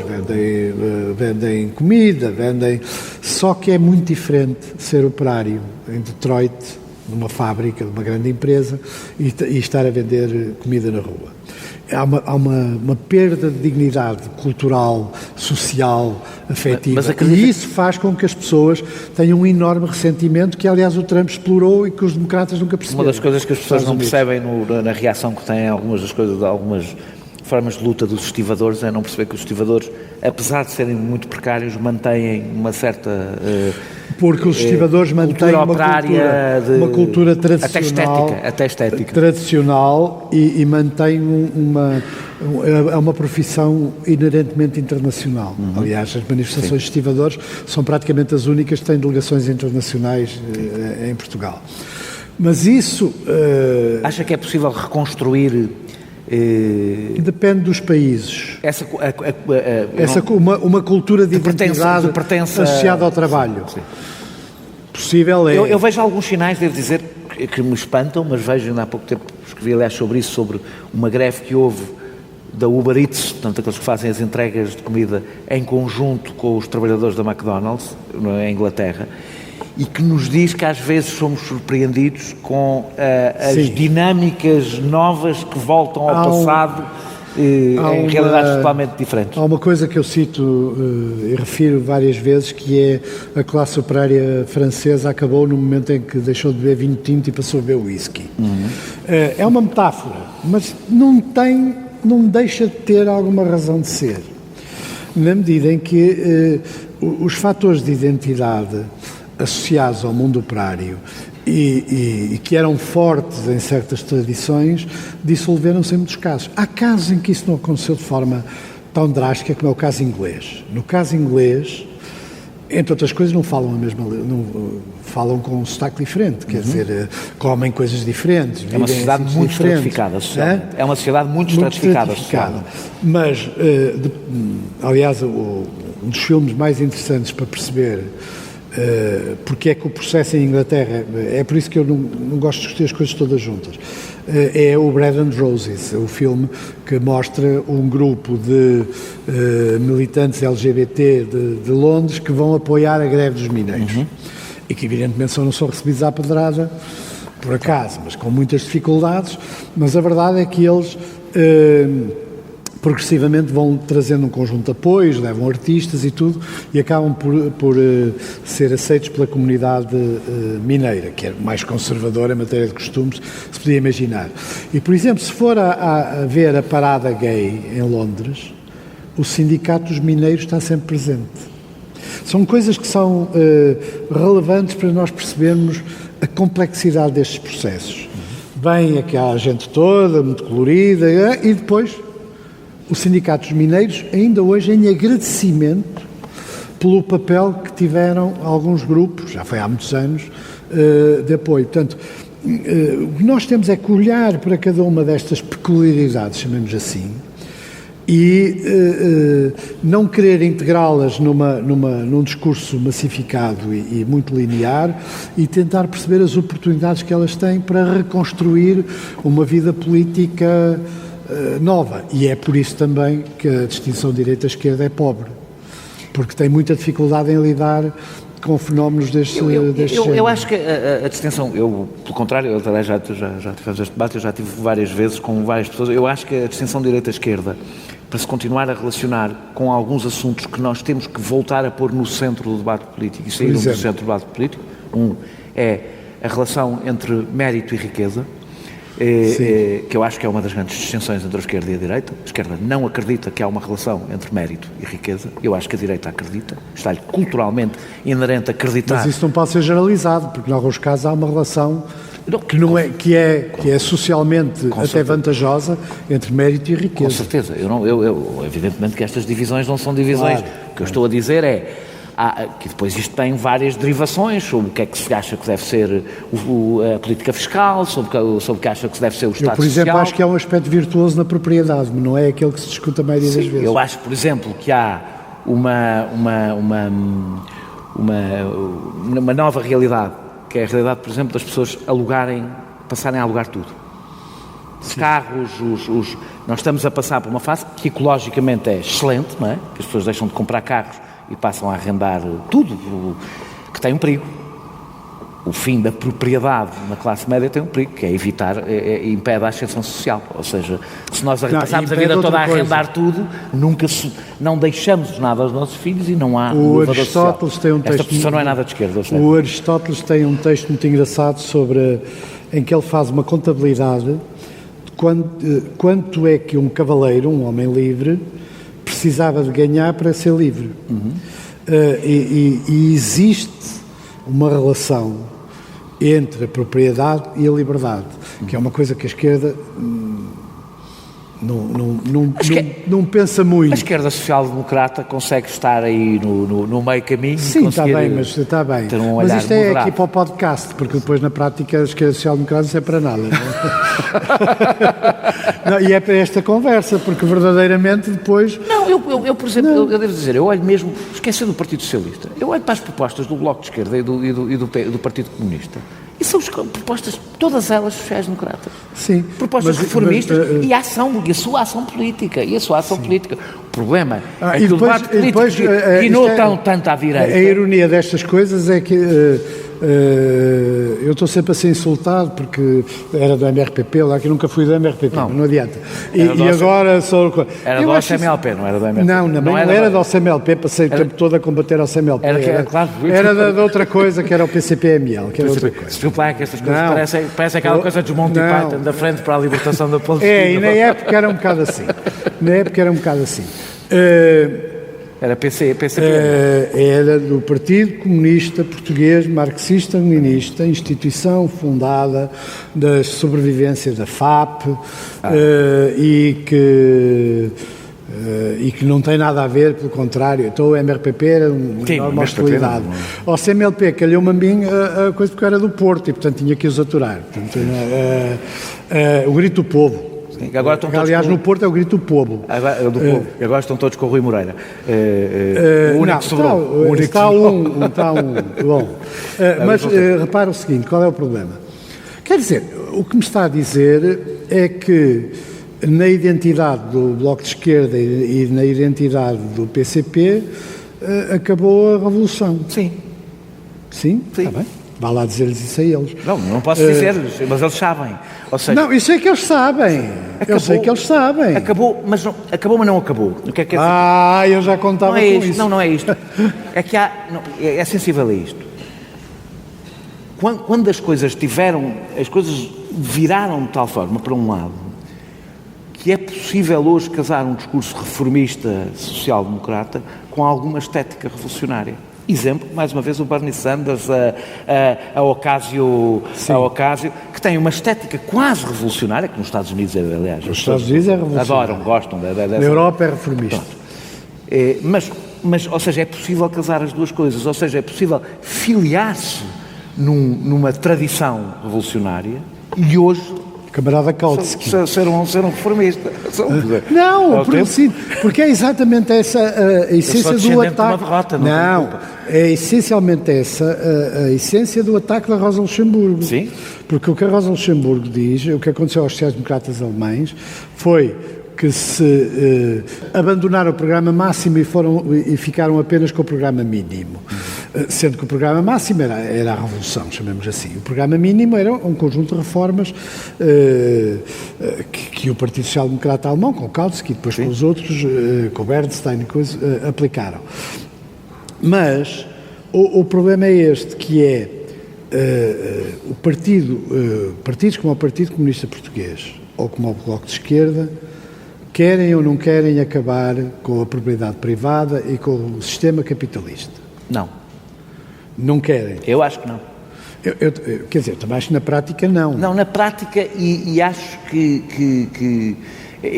vendem comida, só que é muito diferente ser operário em Detroit, numa fábrica, numa grande empresa, e estar a vender comida na rua. Há uma perda de dignidade cultural, social, afetiva, e isso faz com que as pessoas tenham um enorme ressentimento que, aliás, o Trump explorou e que os democratas nunca perceberam. Uma das coisas que as pessoas não percebem na reação que têm algumas formas de luta dos estivadores é não perceber que os estivadores, apesar de serem muito precários, mantêm uma certa... Porque os estivadores mantêm uma cultura tradicional, até estética. Tradicional e mantêm uma profissão inerentemente internacional. Aliás, as manifestações de estivadores são praticamente as únicas que têm delegações internacionais em Portugal. Mas isso... Acha que é possível reconstruir... Depende dos países. Uma cultura de identidade associada ao trabalho. Sim. Possível é... Eu vejo alguns sinais, devo dizer, que me espantam, mas vejo, ainda há pouco tempo, escrevi aliás sobre isso, sobre uma greve que houve da Uber Eats, portanto, aqueles que fazem as entregas de comida em conjunto com os trabalhadores da McDonald's, em Inglaterra, e que nos diz que às vezes somos surpreendidos com as dinâmicas novas que voltam ao passado em realidades totalmente diferentes. Há uma coisa que eu cito e refiro várias vezes, que é a classe operária francesa acabou no momento em que deixou de beber vinho tinto e passou a beber whisky. É uma metáfora, mas não deixa de ter alguma razão de ser, na medida em que os fatores de identidade associados ao mundo operário e que eram fortes em certas tradições, dissolveram-se em muitos casos. Há casos em que isso não aconteceu de forma tão drástica como é o caso inglês. No caso inglês, entre outras coisas, não falam a mesma, não falam com um sotaque diferente, quer dizer, comem coisas diferentes. É uma sociedade muito estratificada socialmente. É uma sociedade muito estratificada socialmente. Mas, aliás, um dos filmes mais interessantes para perceber porque é que o processo em Inglaterra, é por isso que eu não gosto de discutir as coisas todas juntas, é o Bread and Roses, o filme que mostra um grupo de militantes LGBT de Londres que vão apoiar a greve dos mineiros e que evidentemente não são recebidos à pedrada por acaso, mas com muitas dificuldades, mas a verdade é que eles progressivamente vão trazendo um conjunto de apoios, levam artistas e tudo, e acabam por ser aceitos pela comunidade mineira, que é mais conservadora em matéria de costumes, se podia imaginar. E, por exemplo, se for a ver a parada gay em Londres, o Sindicato dos Mineiros está sempre presente. São coisas que são relevantes para nós percebermos a complexidade destes processos. Vem aquela gente toda, muito colorida, e depois o Sindicato dos Mineiros, ainda hoje, em agradecimento pelo papel que tiveram alguns grupos, já foi há muitos anos, de apoio. Portanto, o que nós temos é que olhar para cada uma destas peculiaridades, chamemos assim, e não querer integrá-las num discurso massificado e muito linear e tentar perceber as oportunidades que elas têm para reconstruir uma vida política nova. E é por isso também que a distinção direita-esquerda é pobre, porque tem muita dificuldade em lidar com fenómenos deste género. Eu acho que a distinção, pelo contrário, eu já tivemos este debate, eu já tive várias vezes com várias pessoas, eu acho que a distinção direita-esquerda, para se continuar a relacionar com alguns assuntos que nós temos que voltar a pôr no centro do debate político e sair do centro do debate político, é a relação entre mérito e riqueza, que eu acho que é uma das grandes distinções entre a esquerda e a direita. A esquerda não acredita que há uma relação entre mérito e riqueza. Eu acho que a direita acredita. Está-lhe culturalmente inerente acreditar. Mas isso não pode ser generalizado, porque em alguns casos há uma relação que é socialmente até vantajosa entre mérito e riqueza. Com certeza. Evidentemente que estas divisões não são divisões. Claro. O que eu estou a dizer é que depois isto tem várias derivações sobre o que é que se acha que deve ser a política fiscal, sobre o que acha que se deve ser o Estado Social. Eu, por exemplo, acho que há um aspecto virtuoso na propriedade, mas não é aquele que se discute a maioria das vezes. Eu acho, por exemplo, que há uma nova realidade, que é a realidade, por exemplo, das pessoas passarem a alugar tudo. Os carros, nós estamos a passar por uma fase que ecologicamente é excelente, não é? Que as pessoas deixam de comprar carros e passam a arrendar tudo, que tem um perigo. O fim da propriedade na classe média tem um perigo, que é impede a ascensão social. Ou seja, se nós passarmos a vida toda a arrendar tudo, não deixamos nada aos nossos filhos e não há elevador social. Esta posição não é nada de esquerda. O Aristóteles tem um texto muito engraçado em que ele faz uma contabilidade de quanto é que um cavaleiro, um homem livre, precisava de ganhar para ser livre. E existe uma relação entre a propriedade e a liberdade, que é uma coisa que a esquerda não pensa muito. A esquerda social-democrata consegue estar aí no meio caminho. Sim, está bem, mas está bem. Mas isto é aqui para o podcast, porque depois na prática a esquerda social-democrata não é para nada. Não, e é para esta conversa, porque verdadeiramente depois... Eu por exemplo, eu devo dizer, eu olho mesmo, esquecer do Partido Socialista, eu olho para as propostas do Bloco de Esquerda e do Partido Comunista, e são propostas, todas elas sociais-democratas. Sim. Propostas reformistas e a sua ação política. O problema é que o debate político guinou tanto à direita. A ironia destas coisas é que eu estou sempre a ser insultado porque era do MRPP, lá que nunca fui do MRPP, não adianta. E agora sou... Era do OCMLP, não era do MRPP. Não era do OCMLP, passei o tempo todo a combater ao OCMLP. Era de outra coisa, que era o PCP-ML, que era outra coisa. Desculpa lá que estas coisas parecem aquela coisa dos Monty Python, da Frente para a Libertação da Palestina. E na época era um bocado assim. Era PCP. Era do Partido Comunista Português Marxista-Leninista, instituição fundada da sobrevivência da FAP, e que não tem nada a ver, pelo contrário. Então o MRPP era uma enorme hostilidade. Ao CMLP calhou-me a mim a coisa porque era do Porto e, portanto, tinha que os aturar. Portanto, o grito do povo. Agora Aliás, no Porto é o grito do povo. Agora estão todos com o Rui Moreira. O único que sobrou. Está um. Bom, mas repara o seguinte, qual é o problema? Quer dizer, o que me está a dizer é que na identidade do Bloco de Esquerda e na identidade do PCP acabou a revolução. Sim. Sim? Está bem. Vá lá dizer-lhes isso a eles. Não posso dizer-lhes, mas eles sabem. Ou seja, não, isso é que eles sabem. Eu sei que eles sabem. Acabou, mas não acabou. O que é que eu já contava com isso. Não é isto. É que é sensível a isto. Quando as coisas viraram de tal forma para um lado que é possível hoje casar um discurso reformista social-democrata com alguma estética revolucionária. Exemplo, mais uma vez, o Bernie Sanders, a Ocasio, que tem uma estética quase revolucionária, que nos Estados Unidos é, aliás. Os Estados Unidos é revolucionário. Adoram, gostam. Na Europa é reformista. Mas, ou seja, é possível casar as duas coisas, ou seja, é possível filiar-se numa tradição revolucionária e hoje camarada Kautsky. Ser um reformista. Não, porque é exatamente essa a essência do ataque. Derrota, não, é essencialmente essa a essência do ataque da Rosa Luxemburgo. Sim. Porque o que a Rosa Luxemburgo diz, o que aconteceu aos sociais-democratas alemães, foi que se abandonaram o programa máximo e ficaram apenas com o programa mínimo. Sendo que o programa máximo era a revolução, chamemos assim. O programa mínimo era um conjunto de reformas que o Partido Social Democrata Alemão, com o Kautsky, depois com os outros, com o Bernstein e coisas, aplicaram. Mas o problema é este, que é partidos como o Partido Comunista Português ou como o Bloco de Esquerda querem ou não querem acabar com a propriedade privada e com o sistema capitalista. Não querem. Eu acho que não. Quer dizer, também acho que na prática não. Não, na prática, e acho que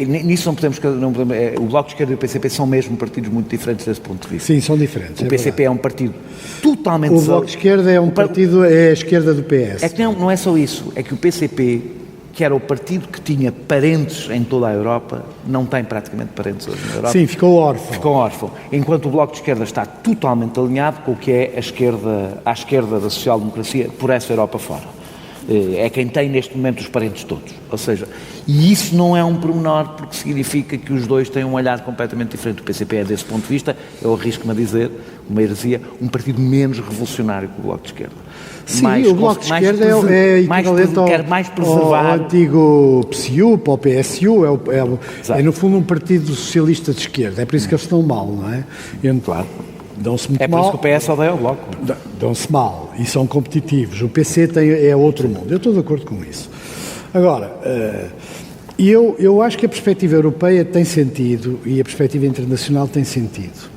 nisso não podemos o Bloco de Esquerda e o PCP são mesmo partidos muito diferentes desse ponto de vista. Sim, são diferentes. O PCP é um partido totalmente... O Bloco de Esquerda é um partido, é a esquerda do PS. É que não é só isso, é que o PCP, que era o partido que tinha parentes em toda a Europa, não tem praticamente parentes hoje na Europa. Sim, ficou órfão. Enquanto o Bloco de Esquerda está totalmente alinhado com o que é à esquerda da social-democracia por essa Europa fora. É quem tem neste momento os parentes todos. Ou seja, e isso não é um pormenor, porque significa que os dois têm um olhar completamente diferente. O PCP é, desse ponto de vista, eu arrisco-me a dizer, uma heresia, um partido menos revolucionário que o Bloco de Esquerda. Sim, o Bloco de Esquerda é equivalente ao antigo PSU, ao PSU, é no fundo um partido socialista de esquerda, é por isso que eles estão mal, não é? Claro. Dão-se muito mal. É por isso que o PS odeia o Bloco. Dão-se mal e são competitivos. O PC é outro mundo. Eu estou de acordo com isso. Agora, eu acho que a perspectiva europeia tem sentido e a perspectiva internacional tem sentido.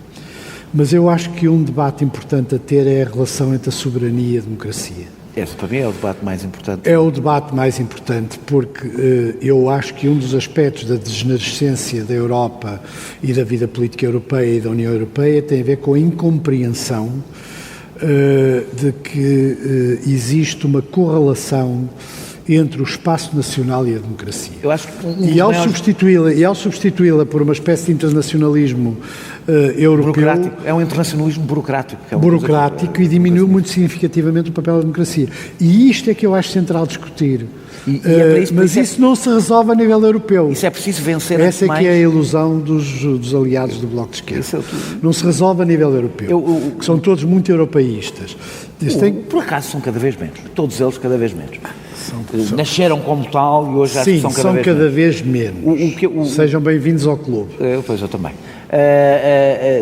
Mas eu acho que um debate importante a ter é a relação entre a soberania e a democracia. Esse, para mim, é o debate mais importante. É o debate mais importante porque eu acho que um dos aspectos da degenerescência da Europa e da vida política europeia e da União Europeia tem a ver com a incompreensão de que existe uma correlação entre o espaço nacional e a democracia. Eu acho que e ao substituí-la por uma espécie de internacionalismo europeu... É um internacionalismo burocrático. E diminuiu muito significativamente o papel da democracia. E isto é que eu acho central discutir. Mas isso não se resolve a nível europeu. Isso é preciso vencer. Essa é que é a ilusão dos aliados do Bloco de Esquerda. Não se resolve a nível europeu, que são todos muito europeístas. Por acaso são cada vez menos. Todos eles cada vez menos. Nasceram como tal e hoje acho que são cada vez menos. Sejam bem-vindos ao clube. Pois eu também.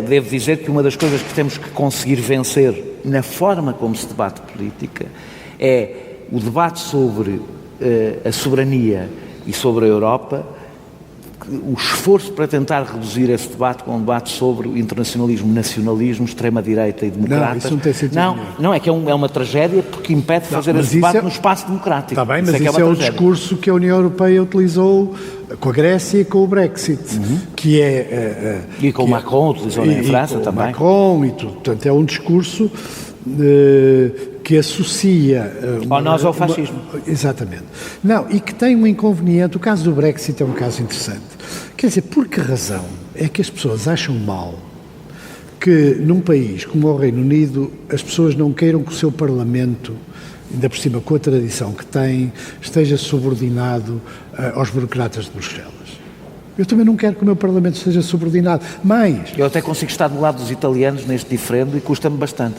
Devo dizer que uma das coisas que temos que conseguir vencer na forma como se debate política é o debate sobre a soberania e sobre a Europa o esforço para tentar reduzir esse debate com um debate sobre o internacionalismo, nacionalismo, extrema-direita e democrata. Não, isso não tem sentido não, é que é uma tragédia porque impede de fazer esse debate no espaço democrático. Está bem, mas isso é o discurso que a União Europeia utilizou com a Grécia e com o Brexit, que é... e com o Macron utilizou em França também. Macron e tudo. Portanto, é um discurso que associa... Ou nós ao fascismo. Exatamente. Não, e que tem um inconveniente. O caso do Brexit é um caso interessante. Quer dizer, por que razão é que as pessoas acham mal que num país como o Reino Unido as pessoas não queiram que o seu Parlamento, ainda por cima com a tradição que tem, esteja subordinado aos burocratas de Bruxelas? Eu também não quero que o meu Parlamento esteja subordinado. Mas... Eu até consigo estar do lado dos italianos neste diferendo e custa-me bastante.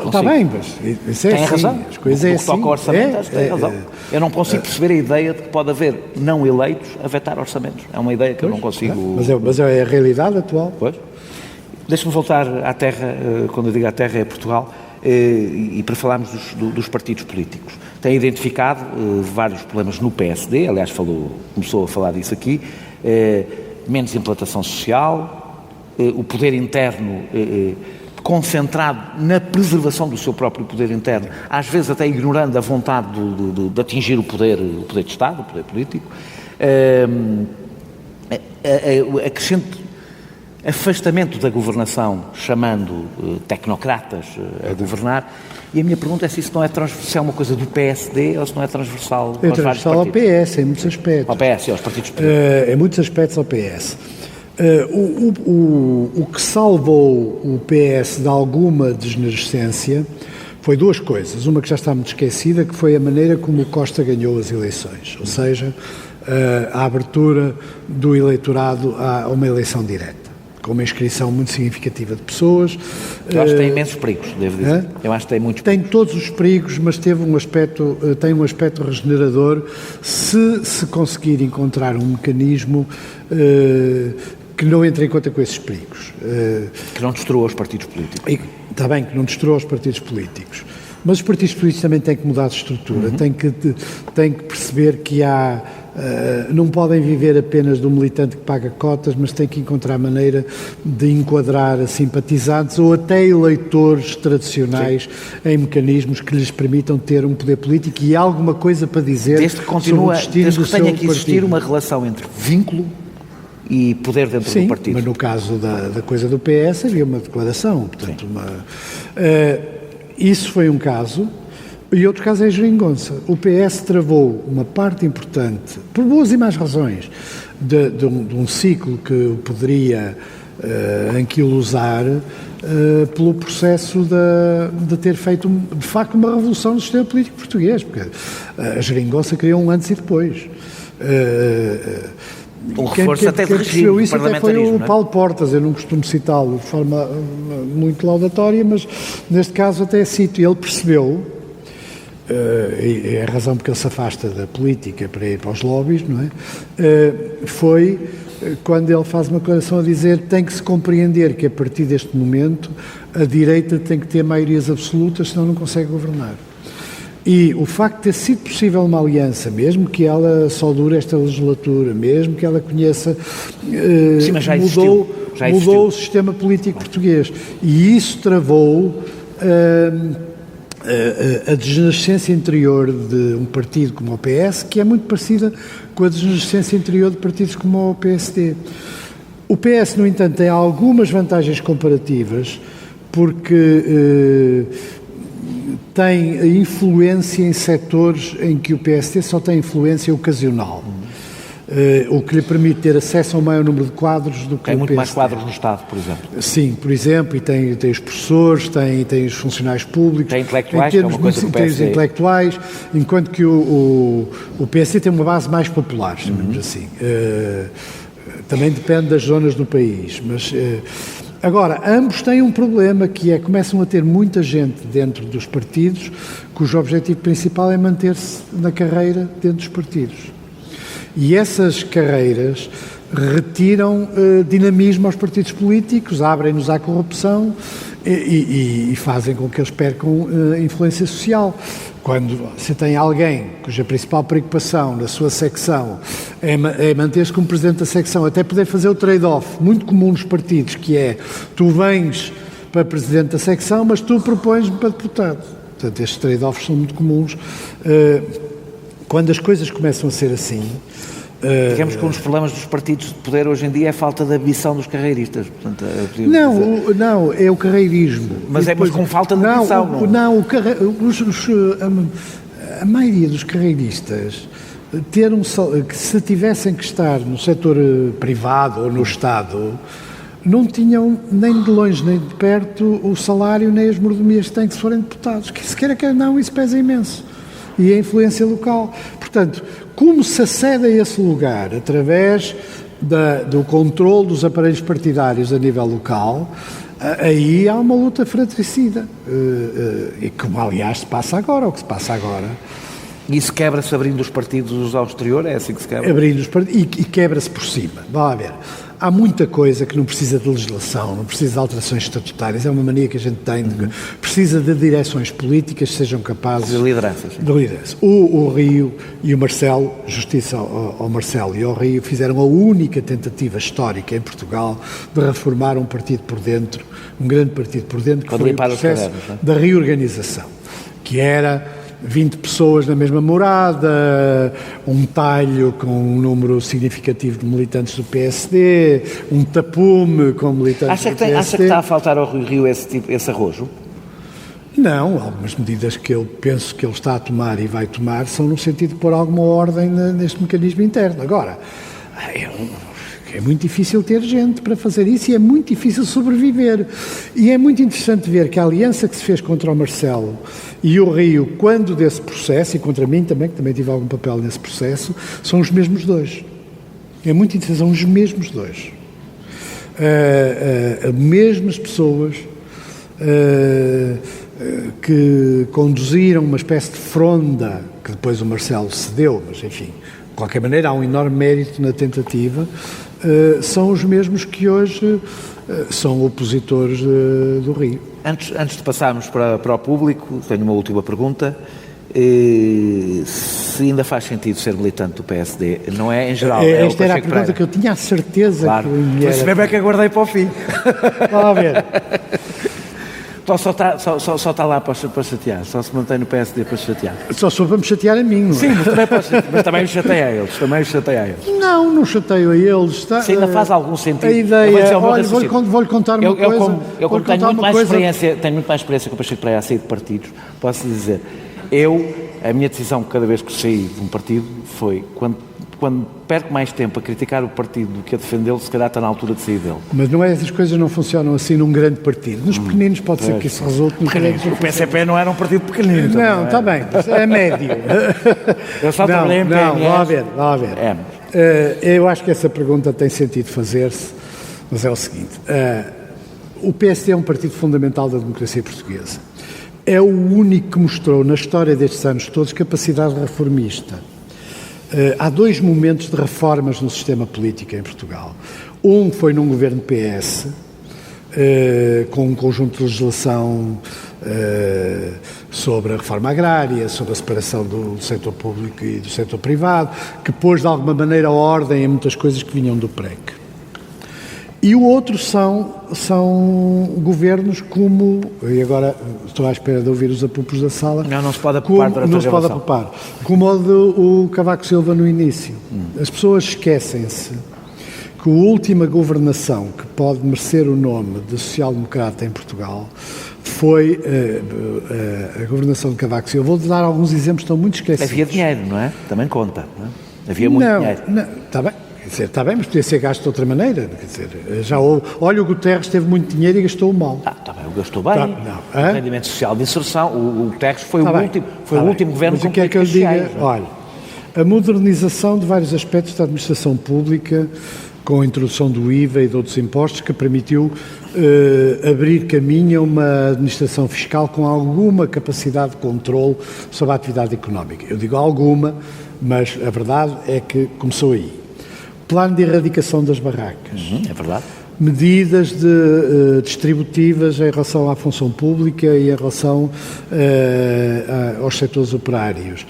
Está bem, mas isso é tem assim, razão. as coisas é assim. Toca ao orçamento, acho que tem razão. Eu não consigo perceber a ideia de que pode haver não eleitos a vetar orçamentos. É uma ideia que eu não consigo... Mas é a realidade atual. Pois. Deixa-me voltar à terra, quando eu digo à terra é Portugal, e para falarmos dos partidos políticos. Tem identificado vários problemas no PSD, aliás começou a falar disso aqui, menos implantação social, o poder interno... concentrado na preservação do seu próprio poder interno, às vezes até ignorando a vontade de atingir o poder de Estado, o poder político, a crescente afastamento da governação, chamando tecnocratas a governar, e a minha pergunta é se isso não é transversal, uma coisa do PSD ou se não é transversal aos vários partidos. É transversal ao PS, em muitos aspectos. Ao PS, aos partidos políticos. Em muitos aspectos ao PS. O que salvou o PS de alguma desnerescência foi duas coisas. Uma que já está muito esquecida, que foi a maneira como o Costa ganhou as eleições, ou seja, a abertura do eleitorado a uma eleição direta, com uma inscrição muito significativa de pessoas. Eu acho que tem imensos perigos, devo dizer. Eu acho que tem muitos perigos. Tem todos os perigos, mas tem um aspecto regenerador se conseguir encontrar um mecanismo que não entre em conta com esses perigos. Que não destrua os partidos políticos. Está bem, que não destrua os partidos políticos. Mas os partidos políticos também têm que mudar de estrutura, têm que perceber que não podem viver apenas do militante que paga cotas, mas têm que encontrar maneira de enquadrar simpatizantes ou até eleitores tradicionais em mecanismos que lhes permitam ter um poder político e alguma coisa para dizer desde que continua, sobre o destino desde do que tenha seu que existir partido. Uma relação entre vínculo e poder dentro do partido. Mas no caso da coisa do PS havia uma declaração, portanto, isso foi um caso, e outro caso é a geringonça. O PS travou uma parte importante, por boas e más razões, de um ciclo que o poderia anquilosar pelo processo de ter feito, de facto, uma revolução no sistema político português, porque a geringonça criou um antes e depois. Um reforço até de regime isso até foi o Paulo Portas, eu não costumo citá-lo de forma muito laudatória, mas neste caso até cito, ele percebeu, e é a razão porque ele se afasta da política para ir para os lobbies, não é? Foi quando ele faz uma declaração a dizer tem que se compreender que a partir deste momento a direita tem que ter maiorias absolutas, senão não consegue governar. E o facto de ter sido possível uma aliança, mesmo que ela só dure esta legislatura, mesmo que ela conheça, sim, mas mudou o sistema político português. E isso travou a desnascência interior de um partido como o PS, que é muito parecida com a desnascência interior de partidos como o PSD. O PS, no entanto, tem algumas vantagens comparativas, porque tem influência em setores em que o PSD só tem influência ocasional, o que lhe permite ter acesso a um maior número de quadros do que tem o muito PSD. mais quadros no Estado, por exemplo. Sim, por exemplo, e tem os professores, tem os funcionários públicos, tem intelectuais, em termos que é uma coisa tem os intelectuais, enquanto que o PSD tem uma base mais popular, chamemos assim. Também depende das zonas do país, mas... Agora, ambos têm um problema que é, começam a ter muita gente dentro dos partidos cujo objetivo principal é manter-se na carreira dentro dos partidos. E essas carreiras retiram dinamismo aos partidos políticos, abrem-nos à corrupção e fazem com que eles percam influência social. quando você tem alguém cuja principal preocupação na sua secção é manter-se como presidente da secção, até poder fazer o trade-off, muito comum nos partidos, que é, tu vens para presidente da secção, mas tu propões-me para deputado. Portanto, estes trade-offs são muito comuns. Quando as coisas começam a ser assim... Digamos que um dos problemas dos partidos de poder hoje em dia é a falta de ambição dos carreiristas. Portanto, não, é o carreirismo. Mas depois, com falta de ambição. A maioria dos carreiristas, que se tivessem que estar no setor privado ou no Estado, não tinham nem de longe nem de perto o salário nem as mordomias que têm, que se forem deputados. Que se queira não, isso pesa imenso. E a influência local. Portanto, como se acede a esse lugar através do controle dos aparelhos partidários a nível local, aí há uma luta fratricida. E como, aliás, se passa agora, o que se passa agora. E isso quebra-se abrindo os partidos ao exterior? É assim que se quebra? Abrindo os partidos e quebra-se por cima. Vá lá ver. Há muita coisa que não precisa de legislação, não precisa de alterações estatutárias, é uma mania que a gente tem, precisa de direções políticas que sejam capazes... De lideranças. De liderança. O Rio e o Marcelo, justiça ao Marcelo e ao Rio, fizeram a única tentativa histórica em Portugal de reformar um partido por dentro, um grande partido por dentro, que foi o processo da reorganização, que era 20 pessoas na mesma morada, um talho com um número significativo de militantes do PSD, um tapume com militantes do PSD. Acha que está a faltar ao Rio esse arrojo? Não, algumas medidas que eu penso que ele está a tomar e vai tomar são no sentido de pôr alguma ordem neste mecanismo interno. Agora, é muito difícil ter gente para fazer isso e é muito difícil sobreviver. E é muito interessante ver que a aliança que se fez contra o Marcelo e o Rio, quando desse processo, e contra mim também, que também tive algum papel nesse processo, são os mesmos dois. É muito interessante, são os mesmos dois. As mesmas pessoas que conduziram uma espécie de fronda, que depois o Marcelo cedeu, mas enfim, de qualquer maneira há um enorme mérito na tentativa, são os mesmos que hoje são opositores do Rio. Antes de passarmos para o público, tenho uma última pergunta. Se ainda faz sentido ser militante do PSD, não é em geral? Esta era a pergunta que eu tinha a certeza, claro, que era. Mas bem é que aguardei para o fim. Vá ver. Então só está lá para chatear, só se mantém no PSD para chatear. Só sou para me chatear a mim, não é? Sim, mas também os chateia a eles, Não chateio a eles. Se ainda faz algum sentido. A ideia, olha, vou-lhe contar uma coisa. Eu tenho muito mais experiência que o Pacheco Pereira a sair de partidos, posso dizer, a minha decisão cada vez que saí de um partido foi, quando perco mais tempo a criticar o partido do que a defendê-lo, se calhar está na altura de sair dele. Mas não é, essas coisas não funcionam assim num grande partido. Nos pequeninos pode ser que isso resulte... O PCP não era um partido pequenino. Não, está bem, é médio. Eu só trabalhei em PNS. Vá a ver. Eu acho que essa pergunta tem sentido fazer-se, mas é o seguinte. O PSD é um partido fundamental da democracia portuguesa. É o único que mostrou, na história destes anos todos, capacidade reformista. Há dois momentos de reformas no sistema político em Portugal. Um foi num governo PS, com um conjunto de legislação sobre a reforma agrária, sobre a separação do setor público e do setor privado, que pôs de alguma maneira ordem em muitas coisas que vinham do PREC. E o outro são governos como, e agora estou à espera de ouvir os apupos da sala. Não se pode apupar durante a gravação. Como o do Cavaco Silva no início. As pessoas esquecem-se que a última governação que pode merecer o nome de social-democrata em Portugal foi a governação de Cavaco Silva. Vou dar alguns exemplos que estão muito esquecidos. Havia dinheiro, não é? Também conta, não é? Havia muito dinheiro. Não, está bem. Está bem, mas podia ser gasto de outra maneira. Quer dizer, já houve. Olha, o Guterres teve muito dinheiro e gastou mal. Está bem, gastou bem. O rendimento social de inserção, o Guterres foi o último governo com políticas sociais. Olha, a modernização de vários aspectos da administração pública, com a introdução do IVA e de outros impostos, que permitiu abrir caminho a uma administração fiscal com alguma capacidade de controle sobre a atividade económica. Eu digo alguma, mas a verdade é que começou aí. Plano de erradicação das barracas. É verdade. medidas distributivas em relação à função pública e em relação aos setores operários.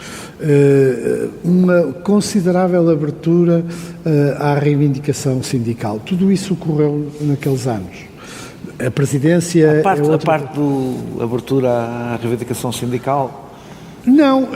Uma considerável abertura à reivindicação sindical. Tudo isso ocorreu naqueles anos. A presidência... A parte da abertura à reivindicação sindical... Não,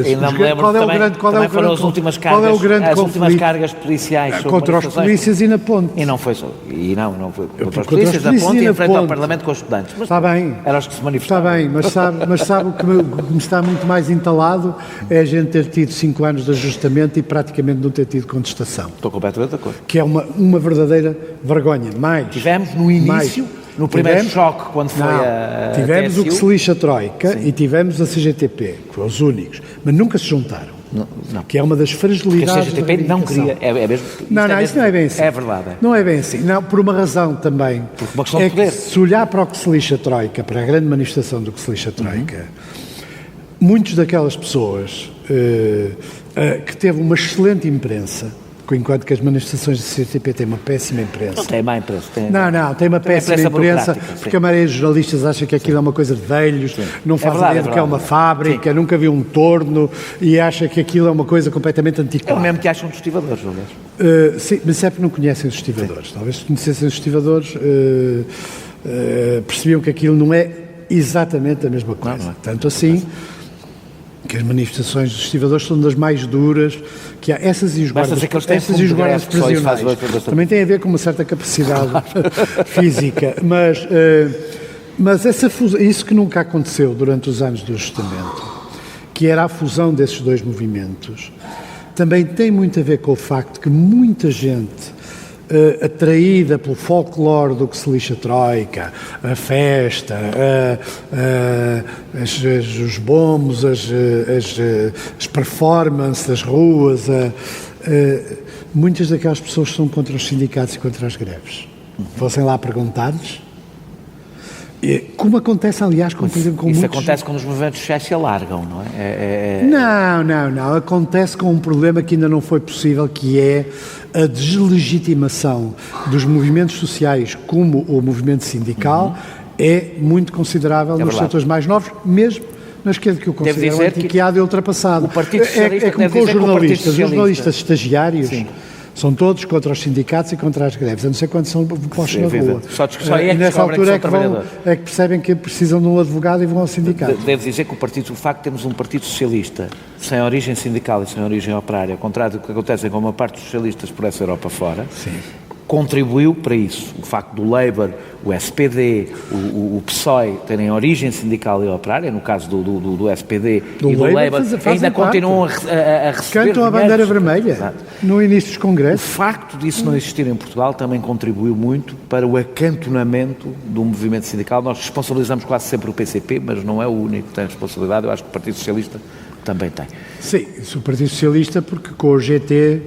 ainda me lembro também foram as últimas cargas policiais contra os polícias e na ponte. E não foi só. E não foi contra os polícias, na ponte e em frente ao Parlamento com os estudantes. Está bem. Eram os que se manifestavam. Está bem, mas sabe o que me está muito mais entalado é a gente ter tido 5 anos de ajustamento e praticamente não ter tido contestação. Estou completamente de acordo. Que é uma verdadeira vergonha. Tivemos no início... No primeiro choque, quando foi tivemos TSU. o que se lixa a Troika. Sim. E tivemos a CGTP, que foram os únicos, mas nunca se juntaram. Não. Que é uma das fragilidades. Porque a CGTP não queria. É mesmo, isso não é bem assim. É verdade. Não é bem assim. Não, por uma razão também. Porque uma questão de poder. Se olhar para o que se lixa a Troika, para a grande manifestação do que se lixa a Troika, muitos daquelas pessoas que teve uma excelente imprensa, enquanto que as manifestações da CGTP têm uma péssima imprensa. Não tem má imprensa. Tem uma péssima imprensa, porque a maioria dos jornalistas acha que aquilo é uma coisa de velhos, não faz ideia do que é uma fábrica, nunca viu um torno e acha que aquilo é uma coisa completamente antiquada. É o mesmo que acham dos estivadores, aliás. Sim, mas é porque não conhecem os estivadores. Sim. Talvez se conhecessem os estivadores percebiam que aquilo não é exatamente a mesma coisa. Não. Tanto assim... que as manifestações dos estivadores são das mais duras que há. Essas e os guardas prisionais também têm a ver com uma certa capacidade física, mas isso que nunca aconteceu durante os anos do ajustamento, que era a fusão desses dois movimentos, também tem muito a ver com o facto que muita gente atraída pelo folclore do que se lixa a Troika, a festa, os bombos, as performances das ruas, muitas daquelas pessoas são contra os sindicatos e contra as greves. Fossem lá perguntar-lhes, como acontece, aliás, com isso muitos... acontece quando os movimentos sociais se alargam, não é? Não. Acontece com um problema que ainda não foi possível, que é a deslegitimação dos movimentos sociais como o movimento sindical é muito considerável nos setores mais novos, mesmo na esquerda, que eu considero antiquado e ultrapassado. O Partido Socialista é como com os jornalistas estagiários. Sim. São todos contra os sindicatos e contra as greves, a não ser quando são postos na rua. Só aí é que nessa altura é que percebem que precisam de um advogado e vão ao sindicato. Devo dizer que o facto de termos um Partido Socialista sem origem sindical e sem origem operária, ao contrário do que acontece com uma parte dos socialistas por essa Europa fora, contribuiu para isso. O facto do Labour, o SPD, o PSOE terem origem sindical e operária, no caso do SPD e do Labour, ainda continuam a receber... Cantam a bandeira vermelha no início dos congressos. O facto disso não existir em Portugal também contribuiu muito para o acantonamento do movimento sindical. Nós responsabilizamos quase sempre o PCP, mas não é o único que tem responsabilidade. Eu acho que o Partido Socialista também tem. Sim, o Partido Socialista, porque com o GT...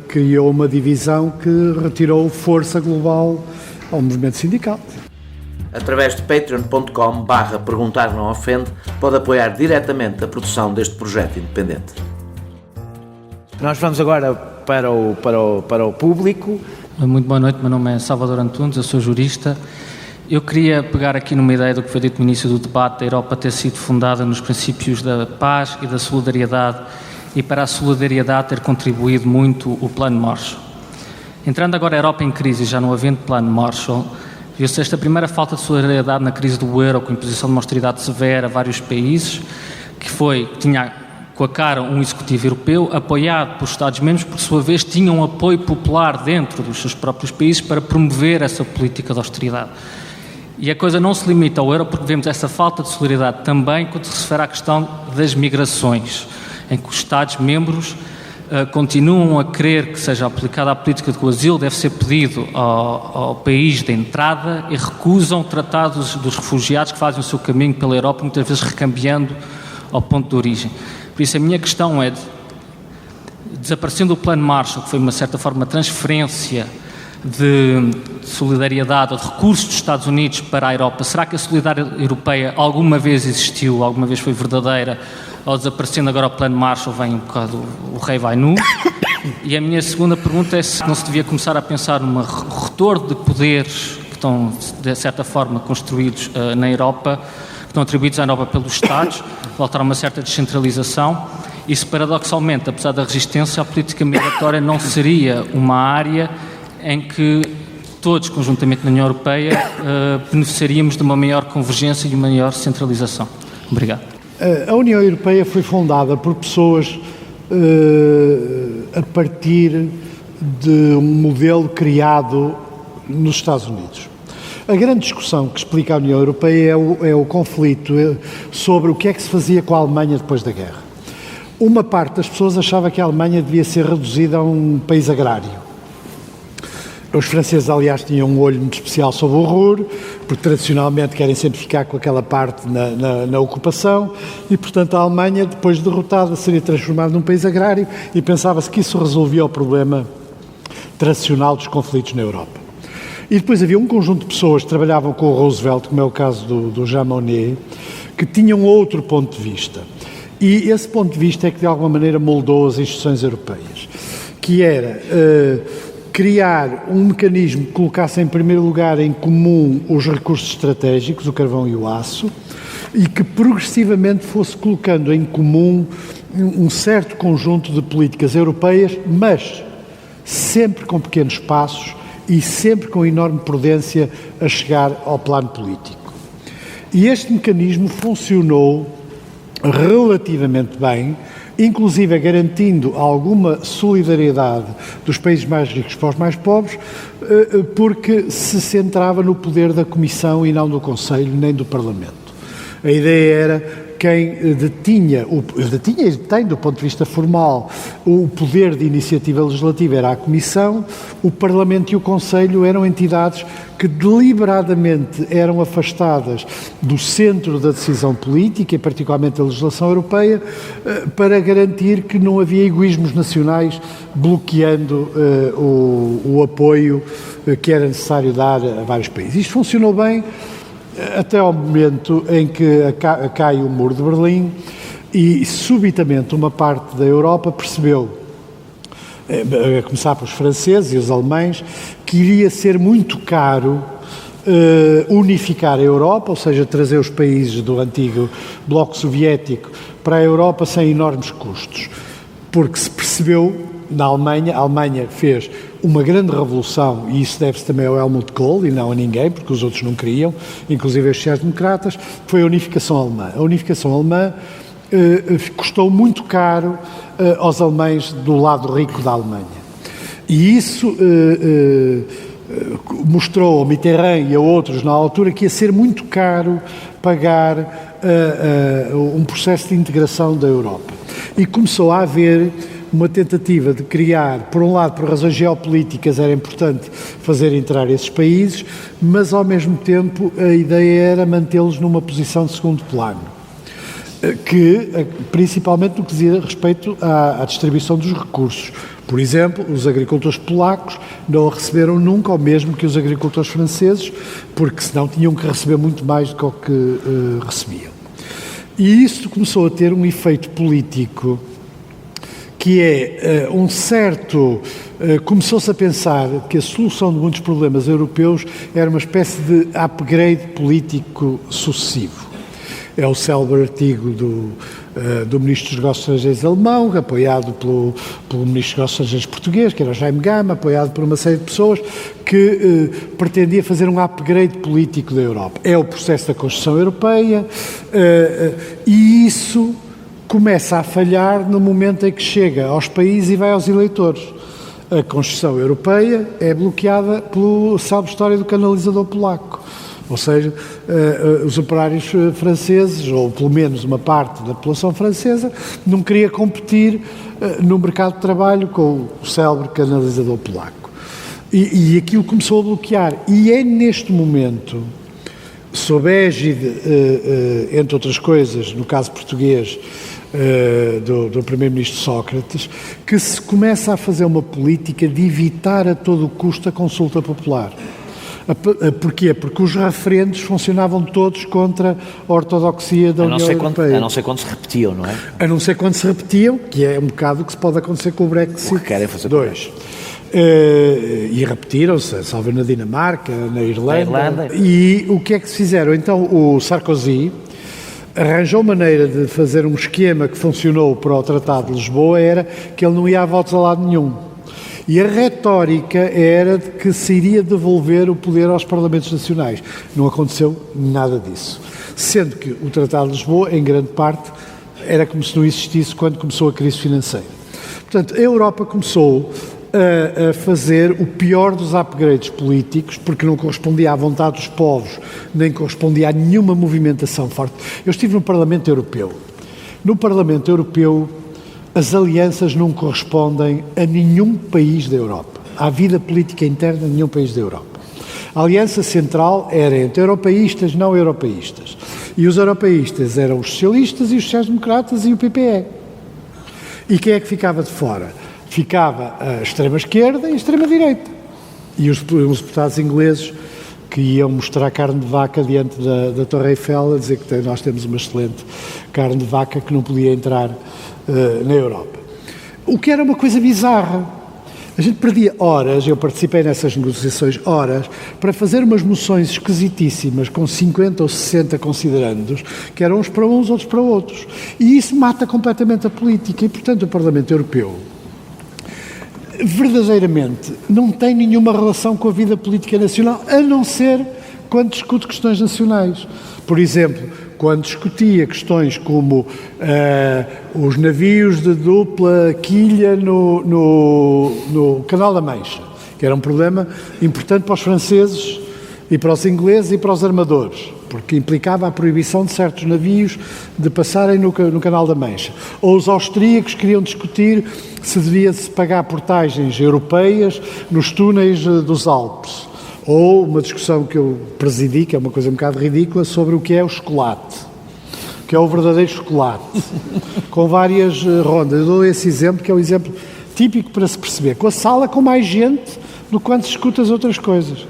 criou uma divisão que retirou força global ao movimento sindical. Através de patreon.com/perguntar não ofende, pode apoiar diretamente a produção deste projeto independente. Nós vamos agora para o público. Muito boa noite, meu nome é Salvador Antunes, eu sou jurista. Eu queria pegar aqui numa ideia do que foi dito no início do debate, da Europa ter sido fundada nos princípios da paz e da solidariedade, e para a solidariedade ter contribuído muito o Plano Marshall. Entrando agora a Europa em crise, já não havendo Plano Marshall, viu-se esta primeira falta de solidariedade na crise do euro, com a imposição de uma austeridade severa a vários países, que tinha com a cara um executivo europeu, apoiado por Estados-membros, por sua vez tinham um apoio popular dentro dos seus próprios países para promover essa política de austeridade. E a coisa não se limita ao euro, porque vemos essa falta de solidariedade também quando se refere à questão das migrações, em que os Estados-membros continuam a querer que seja aplicada a política de que o asilo deve ser pedido ao país de entrada e recusam tratar dos refugiados que fazem o seu caminho pela Europa, muitas vezes recambiando ao ponto de origem. Por isso a minha questão é, desaparecendo o Plano Marshall, que foi uma certa forma transferência de solidariedade ou de recursos dos Estados Unidos para a Europa, será que a solidariedade europeia alguma vez existiu, alguma vez foi verdadeira? Ou desaparecendo agora o Plano Marshall, vem um bocado o rei vai nu. E a minha segunda pergunta é se não se devia começar a pensar num retorno de poderes que estão, de certa forma, construídos na Europa, que estão atribuídos à Europa pelos Estados, voltar a uma certa descentralização. E se, paradoxalmente, apesar da resistência, a política migratória não seria uma área em que todos, conjuntamente na União Europeia, beneficiaríamos de uma maior convergência e de uma maior centralização. Obrigado. A União Europeia foi fundada por pessoas a partir de um modelo criado nos Estados Unidos. A grande discussão que explica a União Europeia é o conflito sobre o que é que se fazia com a Alemanha depois da guerra. Uma parte das pessoas achava que a Alemanha devia ser reduzida a um país agrário. Os franceses, aliás, tinham um olho muito especial sobre o Ruhr, porque tradicionalmente querem sempre ficar com aquela parte na ocupação, e, portanto, a Alemanha, depois de derrotada, seria transformada num país agrário, e pensava-se que isso resolvia o problema tradicional dos conflitos na Europa. E depois havia um conjunto de pessoas que trabalhavam com o Roosevelt, como é o caso do Jean Monnet, que tinham outro ponto de vista. E esse ponto de vista é que, de alguma maneira, moldou as instituições europeias, que era criar um mecanismo que colocasse em primeiro lugar em comum os recursos estratégicos, o carvão e o aço, e que progressivamente fosse colocando em comum um certo conjunto de políticas europeias, mas sempre com pequenos passos e sempre com enorme prudência a chegar ao plano político. E este mecanismo funcionou relativamente bem, inclusive garantindo alguma solidariedade dos países mais ricos para os mais pobres, porque se centrava no poder da Comissão e não do Conselho nem do Parlamento. A ideia era quem detinha e tem, do ponto de vista formal, o poder de iniciativa legislativa era a Comissão, o Parlamento e o Conselho eram entidades que deliberadamente eram afastadas do centro da decisão política, e particularmente da legislação europeia, para garantir que não havia egoísmos nacionais bloqueando o apoio que era necessário dar a vários países. Isto funcionou bem até ao momento em que cai o muro de Berlim e, subitamente, uma parte da Europa percebeu, a começar pelos franceses e os alemães, que iria ser muito caro unificar a Europa, ou seja, trazer os países do antigo bloco soviético para a Europa sem enormes custos, porque se percebeu na Alemanha, a Alemanha fez uma grande revolução, e isso deve-se também ao Helmut Kohl e não a ninguém, porque os outros não queriam, inclusive os sociais-democratas, foi a unificação alemã. A unificação alemã custou muito caro aos alemães do lado rico da Alemanha. E isso mostrou ao Mitterrand e a outros na altura que ia ser muito caro pagar um processo de integração da Europa. E começou a haver uma tentativa de criar, por um lado, por razões geopolíticas, era importante fazer entrar esses países, mas, ao mesmo tempo, a ideia era mantê-los numa posição de segundo plano, que, principalmente no que dizia respeito à distribuição dos recursos. Por exemplo, os agricultores polacos não receberam nunca o mesmo que os agricultores franceses, porque senão tinham que receber muito mais do que o que recebiam. E isso começou a ter um efeito político que é começou-se a pensar que a solução de muitos problemas europeus era uma espécie de upgrade político sucessivo. É o célebre artigo do Ministro dos Negócios Estrangeiros alemão, apoiado pelo Ministro dos Negócios Estrangeiros português, que era o Jaime Gama, apoiado por uma série de pessoas, que pretendia fazer um upgrade político da Europa. É o processo da construção europeia, e isso começa a falhar no momento em que chega aos países e vai aos eleitores. A construção europeia é bloqueada pela célebre história do canalizador polaco. Ou seja, os operários franceses, ou pelo menos uma parte da população francesa, não queria competir no mercado de trabalho com o célebre canalizador polaco. E aquilo começou a bloquear. E é neste momento, sob a égide, entre outras coisas, no caso português, do primeiro-ministro Sócrates, que se começa a fazer uma política de evitar a todo custo a consulta popular. Porquê? Porque os referendos funcionavam todos contra a ortodoxia da União Europeia. A não ser quando se repetiam, não é? A não ser quando se repetiam, que é um bocado o que se pode acontecer com o Brexit. O que querem fazer com o Brexit. E repetiram-se, salvo na Dinamarca, na Irlanda. E o que é que se fizeram? Então o Sarkozy arranjou maneira de fazer um esquema que funcionou para o Tratado de Lisboa, era que ele não ia a votos a lado nenhum. E a retórica era de que se iria devolver o poder aos Parlamentos Nacionais. Não aconteceu nada disso. Sendo que o Tratado de Lisboa, em grande parte, era como se não existisse quando começou a crise financeira. Portanto, a Europa começou a fazer o pior dos upgrades políticos, porque não correspondia à vontade dos povos, nem correspondia a nenhuma movimentação forte. Eu estive no Parlamento Europeu. No Parlamento Europeu, as alianças não correspondem a nenhum país da Europa. À vida política interna de nenhum país da Europa. A aliança central era entre europeístas e não europeístas. E os europeístas eram os socialistas e os sociais-democratas e o PPE. E quem é que ficava de fora? Ficava a extrema-esquerda e a extrema-direita. E os deputados ingleses que iam mostrar carne de vaca diante da Torre Eiffel, a dizer que nós temos uma excelente carne de vaca que não podia entrar na Europa. O que era uma coisa bizarra. A gente perdia horas, eu participei nessas negociações, horas, para fazer umas moções esquisitíssimas, com 50 ou 60 considerandos, que eram uns para uns, outros para outros. E isso mata completamente a política. E, portanto, o Parlamento Europeu verdadeiramente não tem nenhuma relação com a vida política nacional, a não ser quando discute questões nacionais. Por exemplo, quando discutia questões como os navios de dupla quilha no Canal da Mancha, que era um problema importante para os franceses e para os ingleses e para os armadores, porque implicava a proibição de certos navios de passarem no Canal da Mancha. Ou os austríacos queriam discutir se devia-se pagar portagens europeias nos túneis dos Alpes. Ou uma discussão que eu presidi, que é uma coisa um bocado ridícula, sobre o que é o chocolate, o que é o verdadeiro chocolate, com várias rondas. Eu dou esse exemplo, que é um exemplo típico para se perceber, com a sala com mais gente do que quando se escuta as outras coisas.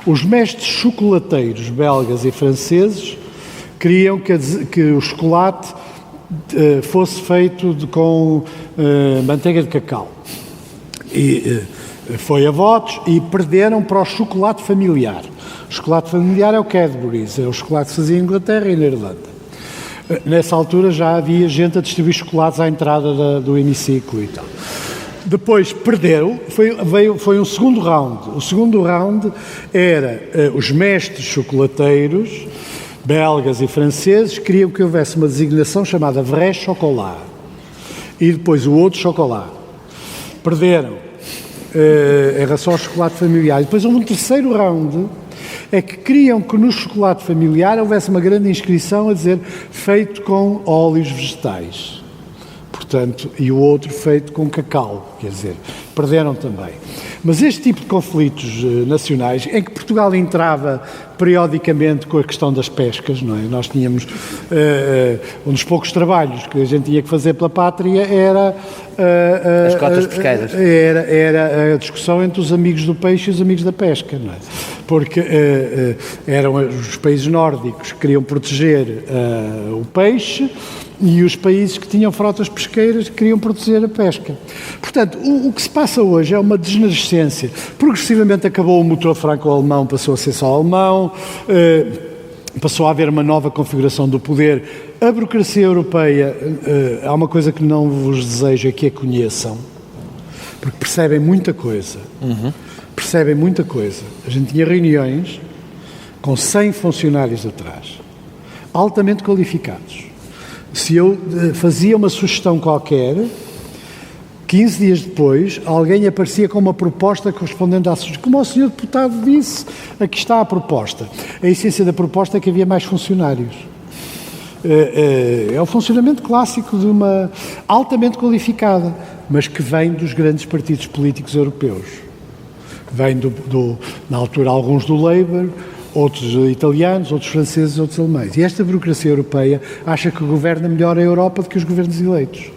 Os mestres chocolateiros belgas e franceses queriam que o chocolate fosse feito com manteiga de cacau. E foi a votos e perderam para o chocolate familiar. O chocolate familiar é o Cadbury's, é o chocolate que se fazia em Inglaterra e na Irlanda. Nessa altura já havia gente a distribuir chocolates à entrada do hemiciclo e tal. Depois perderam, foi um segundo round. O segundo round era os mestres chocolateiros, belgas e franceses, queriam que houvesse uma designação chamada vrai chocolat. E depois o outro chocolat. Perderam em relação ao chocolate familiar. E depois houve um terceiro round, é que queriam que no chocolate familiar houvesse uma grande inscrição a dizer feito com óleos vegetais. Portanto, e o outro feito com cacau, quer dizer, perderam também. Mas este tipo de conflitos nacionais, em que Portugal entrava periodicamente com a questão das pescas, não é? Nós tínhamos, um dos poucos trabalhos que a gente tinha que fazer pela pátria era as cotas pesqueiras. Era a discussão entre os amigos do peixe e os amigos da pesca, não é? Porque eram os países nórdicos que queriam proteger o peixe e os países que tinham frotas pesqueiras queriam proteger a pesca. Portanto, o que se passa hoje é uma degenerescência. Progressivamente acabou o motor franco-alemão, passou a ser só alemão, passou a haver uma nova configuração do poder. A burocracia europeia, há uma coisa que não vos desejo, é que a conheçam, porque percebem muita coisa. Percebem muita coisa. A gente tinha reuniões com 100 funcionários atrás, altamente qualificados. Se eu fazia uma sugestão qualquer, 15 dias depois, alguém aparecia com uma proposta correspondente à sugestão. Como o senhor deputado disse, aqui está a proposta. A essência da proposta é que havia mais funcionários. É o funcionamento clássico de uma altamente qualificada, mas que vem dos grandes partidos políticos europeus. Vem, na altura, alguns do Labour, outros italianos, outros franceses, outros alemães. E esta burocracia europeia acha que governa melhor a Europa do que os governos eleitos.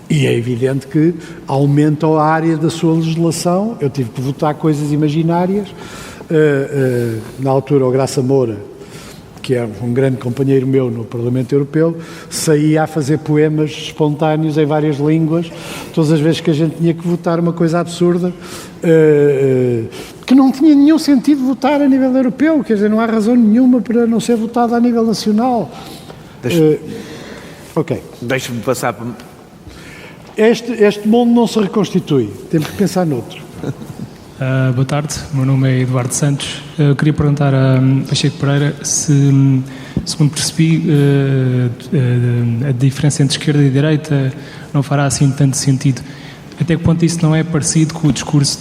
E é evidente que aumenta a área da sua legislação. Eu tive que votar coisas imaginárias na altura o Graça Moura, que é um grande companheiro meu no Parlamento Europeu, saía a fazer poemas espontâneos em várias línguas, todas as vezes que a gente tinha que votar uma coisa absurda, que não tinha nenhum sentido votar a nível europeu, quer dizer, não há razão nenhuma para não ser votado a nível nacional. Ok. Deixe-me passar... Este mundo não se reconstitui, temos que pensar noutro. Boa tarde, meu nome é Eduardo Santos. Eu queria perguntar a Pacheco Pereira se, segundo percebi, a diferença entre esquerda e direita não fará assim tanto sentido. Até que ponto isso não é parecido com o discurso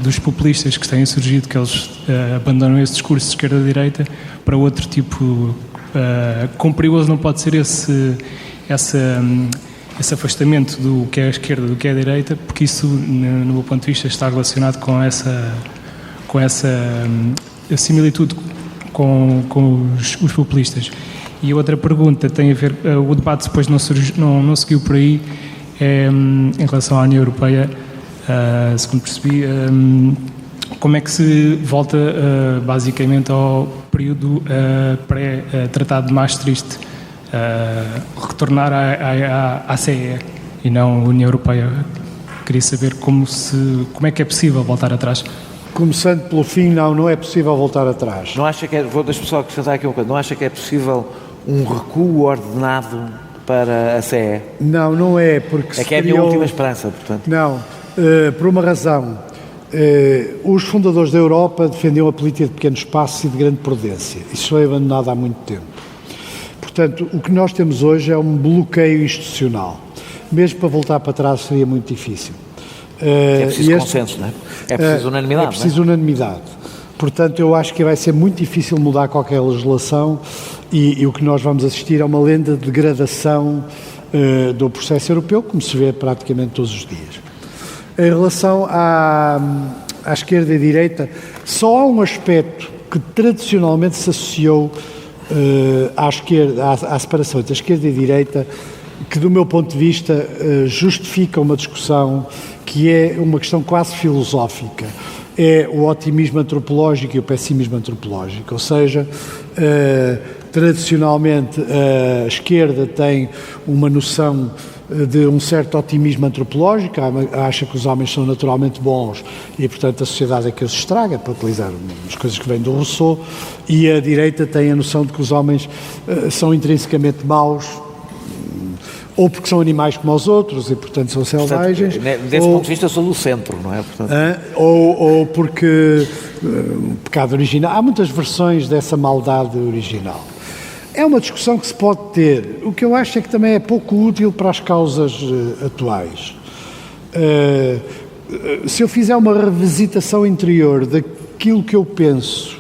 dos populistas que têm surgido, que eles abandonam esse discurso de esquerda-direita para outro tipo. Quão perigoso não pode ser esse afastamento do que é a esquerda do que é a direita, porque isso, no meu ponto de vista, está relacionado com essa similitude com os populistas. E a outra pergunta tem a ver, o debate depois não seguiu por aí, em relação à União Europeia, segundo percebi, como é que se volta basicamente ao período pré-tratado de Maastricht, retornar à CE e não à União Europeia. Queria saber como é que é possível voltar atrás. Começando pelo fim, não é possível voltar atrás. Não acha que deixa-me só acrescentar aqui uma coisa, não acha que é possível um recuo ordenado para a CE? Não é, porque é que é a minha última esperança, portanto. Não, por uma razão. Os fundadores da Europa defendiam a política de pequeno espaço e de grande prudência. Isso foi abandonado há muito tempo. Portanto, o que nós temos hoje é um bloqueio institucional. Mesmo para voltar para trás seria muito difícil. É preciso consenso, não é? É preciso unanimidade. É preciso unanimidade. Portanto, eu acho que vai ser muito difícil mudar qualquer legislação e o que nós vamos assistir é uma lenta degradação do processo europeu, como se vê praticamente todos os dias. Em relação à esquerda e à direita, só há um aspecto que tradicionalmente se associou à separação entre a esquerda e a direita, que do meu ponto de vista justifica uma discussão que é uma questão quase filosófica, é o otimismo antropológico e o pessimismo antropológico, ou seja, tradicionalmente a esquerda tem uma noção de um certo otimismo antropológico, acha que os homens são naturalmente bons e, portanto, a sociedade é que os estraga, para utilizar as coisas que vêm do Rousseau, e a direita tem a noção de que os homens são intrinsecamente maus, ou porque são animais como os outros e, portanto, são selvagens. Portanto, desse ponto de vista, sou do centro, não é? Portanto... Ou porque pecado original. Há muitas versões dessa maldade original. É uma discussão que se pode ter. O que eu acho é que também é pouco útil para as causas atuais. Se eu fizer uma revisitação interior daquilo que eu penso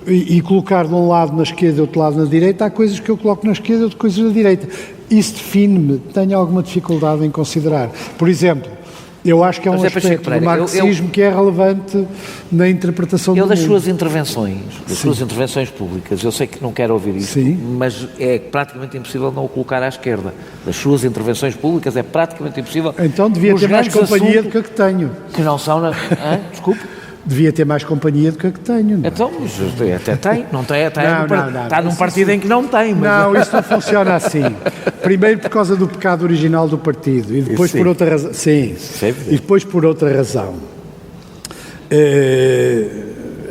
e colocar de um lado na esquerda e do outro lado na direita, há coisas que eu coloco na esquerda e outras coisas na direita. Isso define-me, tenho alguma dificuldade em considerar. Por exemplo, eu acho que é um aspecto do marxismo que é relevante na interpretação do mundo. Das suas intervenções públicas, eu sei que não quero ouvir isso, mas é praticamente impossível não o colocar à esquerda. Das suas intervenções públicas é praticamente impossível. Então devia ter mais companhia do que a que tenho. Que não são... Desculpe? Devia ter mais companhia do que a que tenho. Não? Então, até tem, não tem, está num partido em que não tem. Mas... Não, isso não funciona assim. Primeiro por causa do pecado original do partido e depois por outra razão. Sim, e depois por outra razão.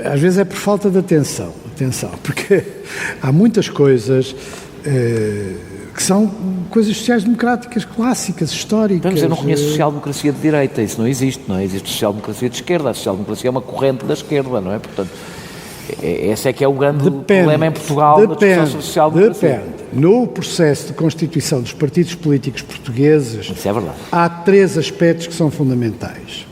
Às vezes é por falta de atenção, porque há muitas coisas que são coisas sociais-democráticas clássicas, históricas. Mas eu não conheço social-democracia de direita, isso não existe, não é? Existe social-democracia de esquerda, a social-democracia é uma corrente da esquerda, não é? Portanto, esse é que é o grande problema em Portugal da discussão sobre social-democracia. Depende. No processo de constituição dos partidos políticos portugueses, isso é verdade. Há 3 aspectos que são fundamentais.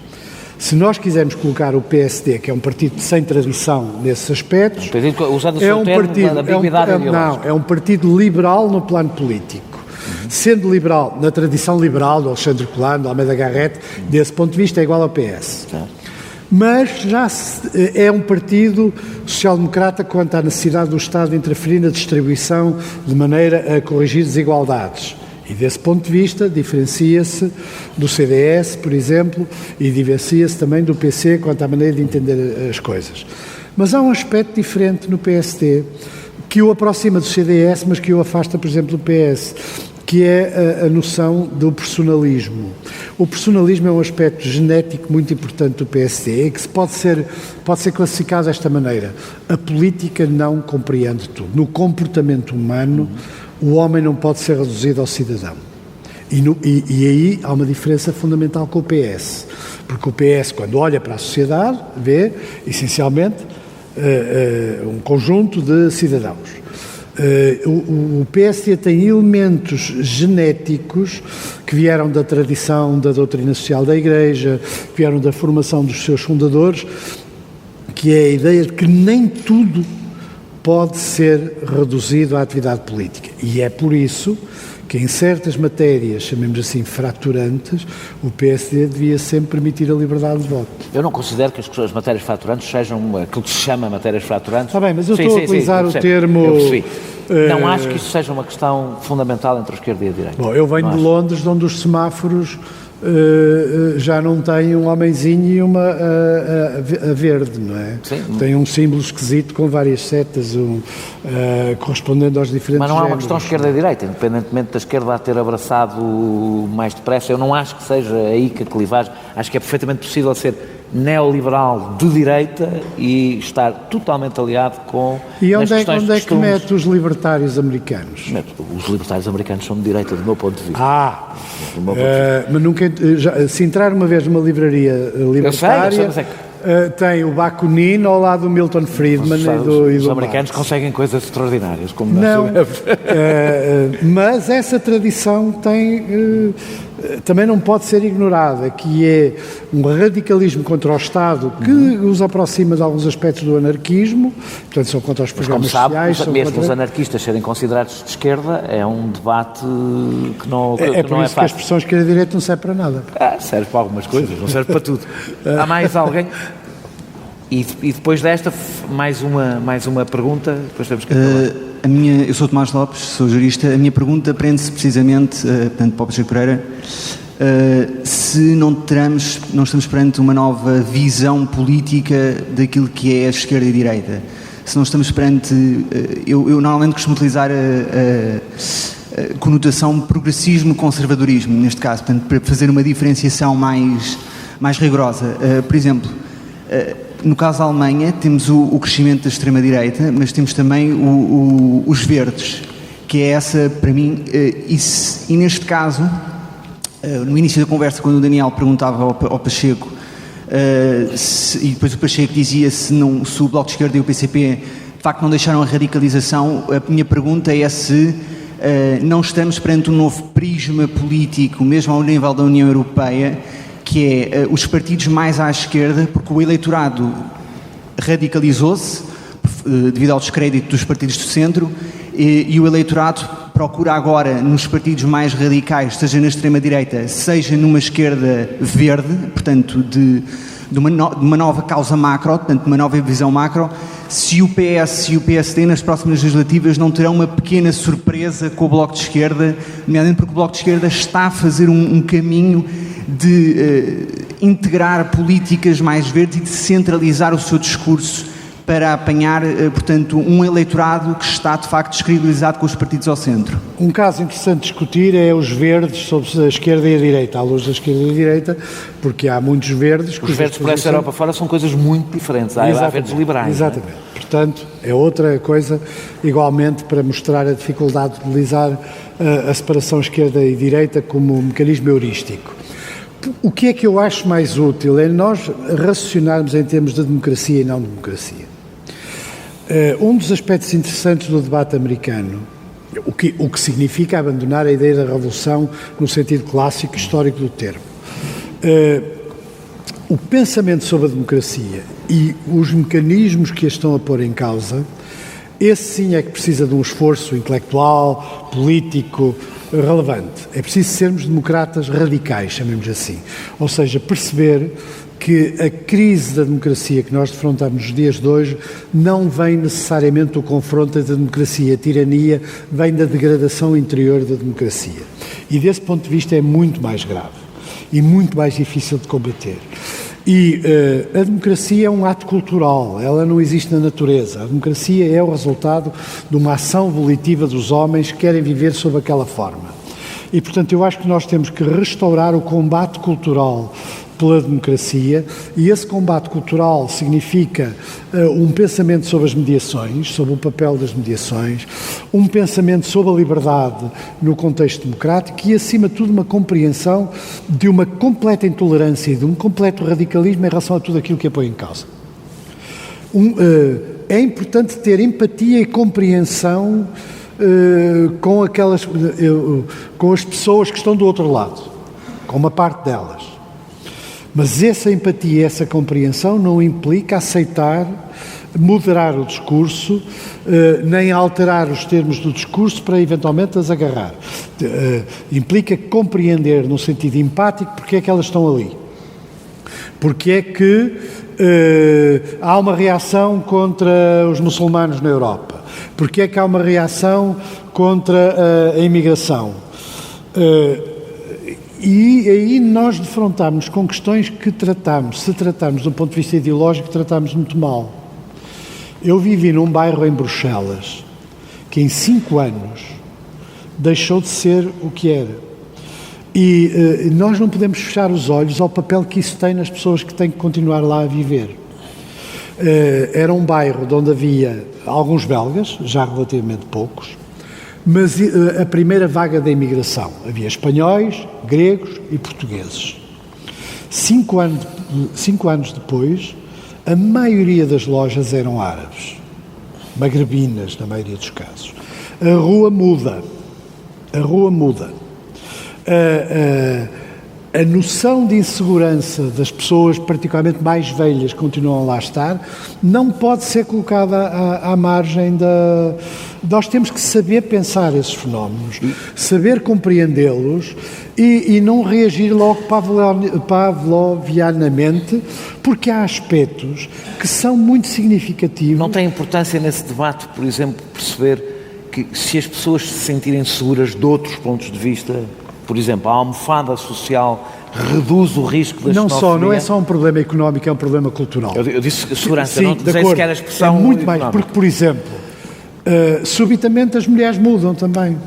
Se nós quisermos colocar o PSD, que é um partido sem tradição nesses aspectos, é um partido, é um partido liberal no plano político. Sendo liberal, na tradição liberal do Alexandre Colano, do Almeida Garrett, desse ponto de vista é igual ao PS. Mas já é um partido social-democrata quanto à necessidade do Estado de interferir na distribuição de maneira a corrigir desigualdades E desse ponto de vista, diferencia-se do CDS, por exemplo, e diferencia-se também do PC quanto à maneira de entender as coisas. Mas há um aspecto diferente no PSD que o aproxima do CDS, mas que o afasta, por exemplo, do PS, que é a noção do personalismo. O personalismo é um aspecto genético muito importante do PSD, e que pode ser classificado desta maneira. A política não compreende tudo. No comportamento humano, o homem não pode ser reduzido ao cidadão. E aí há uma diferença fundamental com o PS. Porque o PS, quando olha para a sociedade, vê, essencialmente, um conjunto de cidadãos. O PSD tem elementos genéticos que vieram da tradição da doutrina social da Igreja, que vieram da formação dos seus fundadores, que é a ideia de que nem tudo pode ser reduzido à atividade política. E é por isso que em certas matérias, chamemos assim, fraturantes, o PSD devia sempre permitir a liberdade de voto. Eu não considero que as matérias fraturantes sejam aquilo que se chama matérias fraturantes. Está bem, mas eu estou a utilizar o termo... Eu percebi. Não acho que isso seja uma questão fundamental entre a esquerda e a direita. Bom, eu venho de Londres, onde os semáforos já não têm um homenzinho e uma a verde, não é? Sim. Tem um símbolo esquisito com várias setas correspondendo aos diferentes Mas não há uma géneros. questão esquerda-direita, independentemente da esquerda a ter abraçado mais depressa. Eu não acho que seja aí que a clivagem... Acho que é perfeitamente possível ser neoliberal de direita e estar totalmente aliado com... E onde é que mete os libertários americanos? Os libertários americanos são de direita, do meu ponto de vista. Mas nunca... se entrar uma vez numa livraria libertária... Eu sei, tem o Bakunin ao lado do Milton Friedman e do Os americanos Marx. conseguem coisas extraordinárias, como Não, nós sabemos. mas essa tradição também não pode ser ignorada, que é um radicalismo contra o Estado que os aproxima de alguns aspectos do anarquismo, portanto são contra os programas sociais. Mesmo os anarquistas serem considerados de esquerda é um debate que não é fácil. É por isso que a expressão esquerda-direita não serve para nada. Serve para algumas coisas, não serve para tudo. Há mais alguém? E depois desta, mais uma pergunta, depois temos que acabar. Eu sou Tomás Lopes, sou jurista. A minha pergunta prende-se precisamente, portanto, para o Pacheco Pereira, se não estamos perante uma nova visão política daquilo que é a esquerda e a direita. Se não estamos perante... Eu normalmente costumo utilizar a conotação progressismo-conservadorismo, neste caso, portanto, para fazer uma diferenciação mais rigorosa. Por exemplo... no caso da Alemanha, temos o crescimento da extrema-direita, mas temos também os verdes, que é essa, para mim, e neste caso, no início da conversa, quando o Daniel perguntava ao Pacheco, e depois o Pacheco dizia se o Bloco de Esquerda e o PCP, de facto, não deixaram a radicalização, a minha pergunta é se não estamos perante um novo prisma político, mesmo ao nível da União Europeia, que é os partidos mais à esquerda, porque o eleitorado radicalizou-se devido ao descrédito dos partidos do centro e o eleitorado procura agora nos partidos mais radicais, seja na extrema-direita, seja numa esquerda verde, portanto de uma nova causa macro, portanto de uma nova visão macro, se o PS e o PSD nas próximas legislativas não terão uma pequena surpresa com o Bloco de Esquerda, nomeadamente porque o Bloco de Esquerda está a fazer um caminho de integrar políticas mais verdes e de centralizar o seu discurso para apanhar, portanto, um eleitorado que está, de facto, descredibilizado com os partidos ao centro. Um caso interessante de discutir é os verdes sobre a esquerda e a direita, à luz da esquerda e a direita, porque há muitos verdes... Os verdes por essa Europa fora são coisas muito diferentes. Há verdes liberais. Exatamente. Não é? Portanto, é outra coisa, igualmente, para mostrar a dificuldade de utilizar a separação esquerda e direita como um mecanismo heurístico. O que é que eu acho mais útil é nós raciocinarmos em termos de democracia e não democracia. Um dos aspectos interessantes do debate americano, o que significa abandonar a ideia da revolução no sentido clássico histórico do termo. O pensamento sobre a democracia e os mecanismos que a estão a pôr em causa, esse sim é que precisa de um esforço intelectual, político, relevante. É preciso sermos democratas radicais, chamemos assim. Ou seja, perceber que a crise da democracia que nós defrontamos nos dias de hoje não vem necessariamente do confronto da democracia. A tirania vem da degradação interior da democracia. E desse ponto de vista é muito mais grave e muito mais difícil de combater. E a democracia é um ato cultural, ela não existe na natureza. A democracia é o resultado de uma ação volitiva dos homens que querem viver sob aquela forma. E, portanto, eu acho que nós temos que restaurar o combate cultural pela democracia, e esse combate cultural significa um pensamento sobre as mediações, sobre o papel das mediações, um pensamento sobre a liberdade no contexto democrático e, acima de tudo, uma compreensão de uma completa intolerância e de um completo radicalismo em relação a tudo aquilo que a põe em causa. É importante ter empatia e compreensão com as pessoas que estão do outro lado, com uma parte delas. Mas essa empatia, essa compreensão não implica aceitar, moderar o discurso, nem alterar os termos do discurso para eventualmente as agarrar. Implica compreender no sentido empático porque é que elas estão ali. Porque é que há uma reação contra os muçulmanos na Europa. Porque é que há uma reação contra a imigração. E aí nós defrontarmos com questões que se tratarmos do ponto de vista ideológico, tratamos muito mal. Eu vivi num bairro em Bruxelas que em 5 anos deixou de ser o que era. E nós não podemos fechar os olhos ao papel que isso tem nas pessoas que têm que continuar lá a viver. Era um bairro onde havia alguns belgas, já relativamente poucos, mas a primeira vaga da imigração. Havia espanhóis, gregos e portugueses. 5 anos depois, a maioria das lojas eram árabes, magrebinas, na maioria dos casos. A rua muda. A noção de insegurança das pessoas, particularmente mais velhas, que continuam lá a estar, não pode ser colocada à margem da... Nós temos que saber pensar esses fenómenos, saber compreendê-los e não reagir logo pavlovianamente, porque há aspectos que são muito significativos. Não tem importância nesse debate, por exemplo, perceber que se as pessoas se sentirem seguras de outros pontos de vista... Por exemplo, a almofada social reduz o risco da xenofobia? Não é só um problema económico, é um problema cultural. Eu disse segurança, sim, não sei sequer a expressão é muito económica. Mais, porque, por exemplo, subitamente as mulheres mudam também.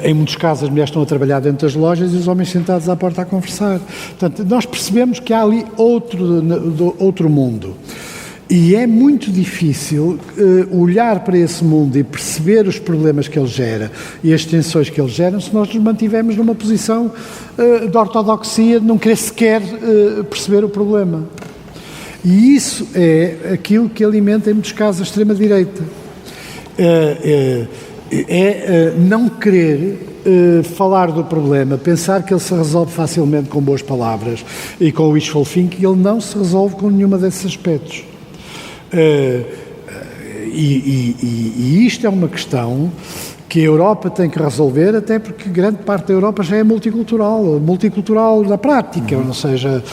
Em muitos casos as mulheres estão a trabalhar dentro das lojas e os homens sentados à porta a conversar. Portanto, nós percebemos que há ali outro mundo. E é muito difícil olhar para esse mundo e perceber os problemas que ele gera e as tensões que ele gera se nós nos mantivermos numa posição de ortodoxia, de não querer sequer perceber o problema. E isso é aquilo que alimenta, em muitos casos, a extrema-direita. Não querer falar do problema, pensar que ele se resolve facilmente com boas palavras e com o wishful thinking, ele não se resolve com nenhuma desses aspectos. E isto é uma questão que a Europa tem que resolver, até porque grande parte da Europa já é multicultural na prática, ou seja,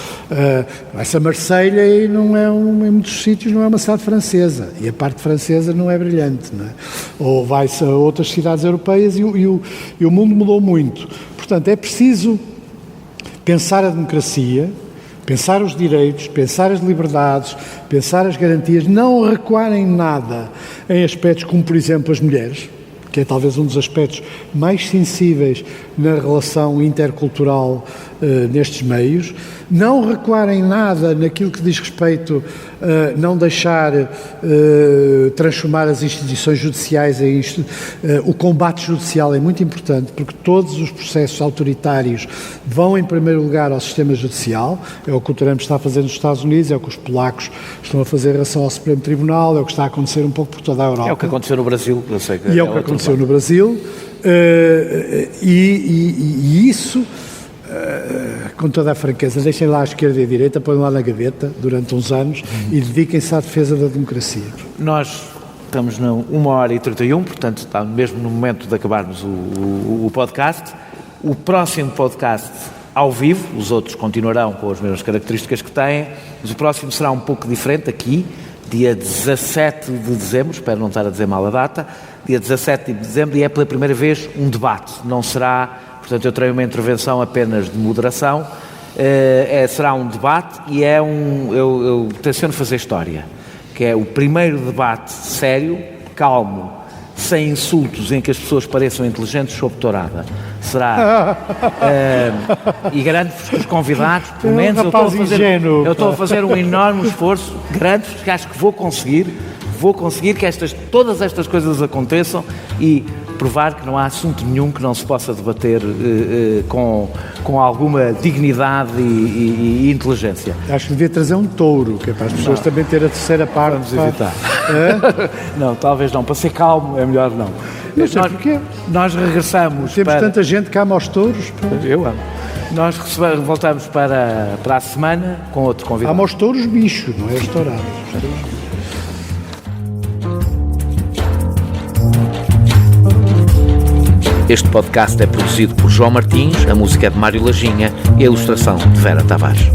vai-se a Marselha e não é em muitos sítios não é uma cidade francesa, e a parte francesa não é brilhante, não é? Ou vai-se a outras cidades europeias e o mundo mudou muito. Portanto, é preciso pensar a democracia, pensar os direitos, pensar as liberdades, pensar as garantias, não recuar em nada em aspectos como, por exemplo, as mulheres, que é talvez um dos aspectos mais sensíveis na relação intercultural nestes meios, não recuar em nada naquilo que diz respeito a não deixar transformar as instituições judiciais em... o combate judicial é muito importante, porque todos os processos autoritários vão, em primeiro lugar, ao sistema judicial. É o que o Trump está a fazer nos Estados Unidos, é o que os polacos estão a fazer em relação ao Supremo Tribunal, é o que está a acontecer um pouco por toda a Europa. É o que aconteceu no Brasil, eu sei que e é o que aconteceu no Brasil, e isso... com toda a franqueza, deixem lá a esquerda e a direita, põem lá na gaveta durante uns anos e dediquem-se à defesa da democracia. Nós estamos na 1h31, portanto está mesmo no momento de acabarmos o podcast. O próximo podcast ao vivo, os outros continuarão com as mesmas características que têm, mas o próximo será um pouco diferente aqui, dia 17 de dezembro, espero não estar a dizer mal a data, dia 17 de dezembro, e é pela primeira vez um debate, não será, portanto eu terei uma intervenção apenas de moderação, será um debate e eu tenciono fazer história, que é o primeiro debate sério, calmo, sem insultos, em que as pessoas pareçam inteligentes sob tourada. Será. E garanto-vos que os convidados, pelo menos eu estou a fazer um enorme esforço, garanto-vos que acho que vou conseguir que todas estas coisas aconteçam e provar que não há assunto nenhum que não se possa debater com alguma dignidade e inteligência. Acho que devia trazer um touro, que é para as pessoas também ter a terceira parte. Vamos evitar. Não, talvez não. Para ser calmo é melhor não. Não sei porquê. Nós regressamos. Temos tanta gente que ama aos touros. Eu amo. Nós voltamos para a semana com outro convidado. Ama aos touros bicho, não é aos tourados. Este podcast é produzido por João Martins, a música é de Mário Lajinha e a ilustração de Vera Tavares.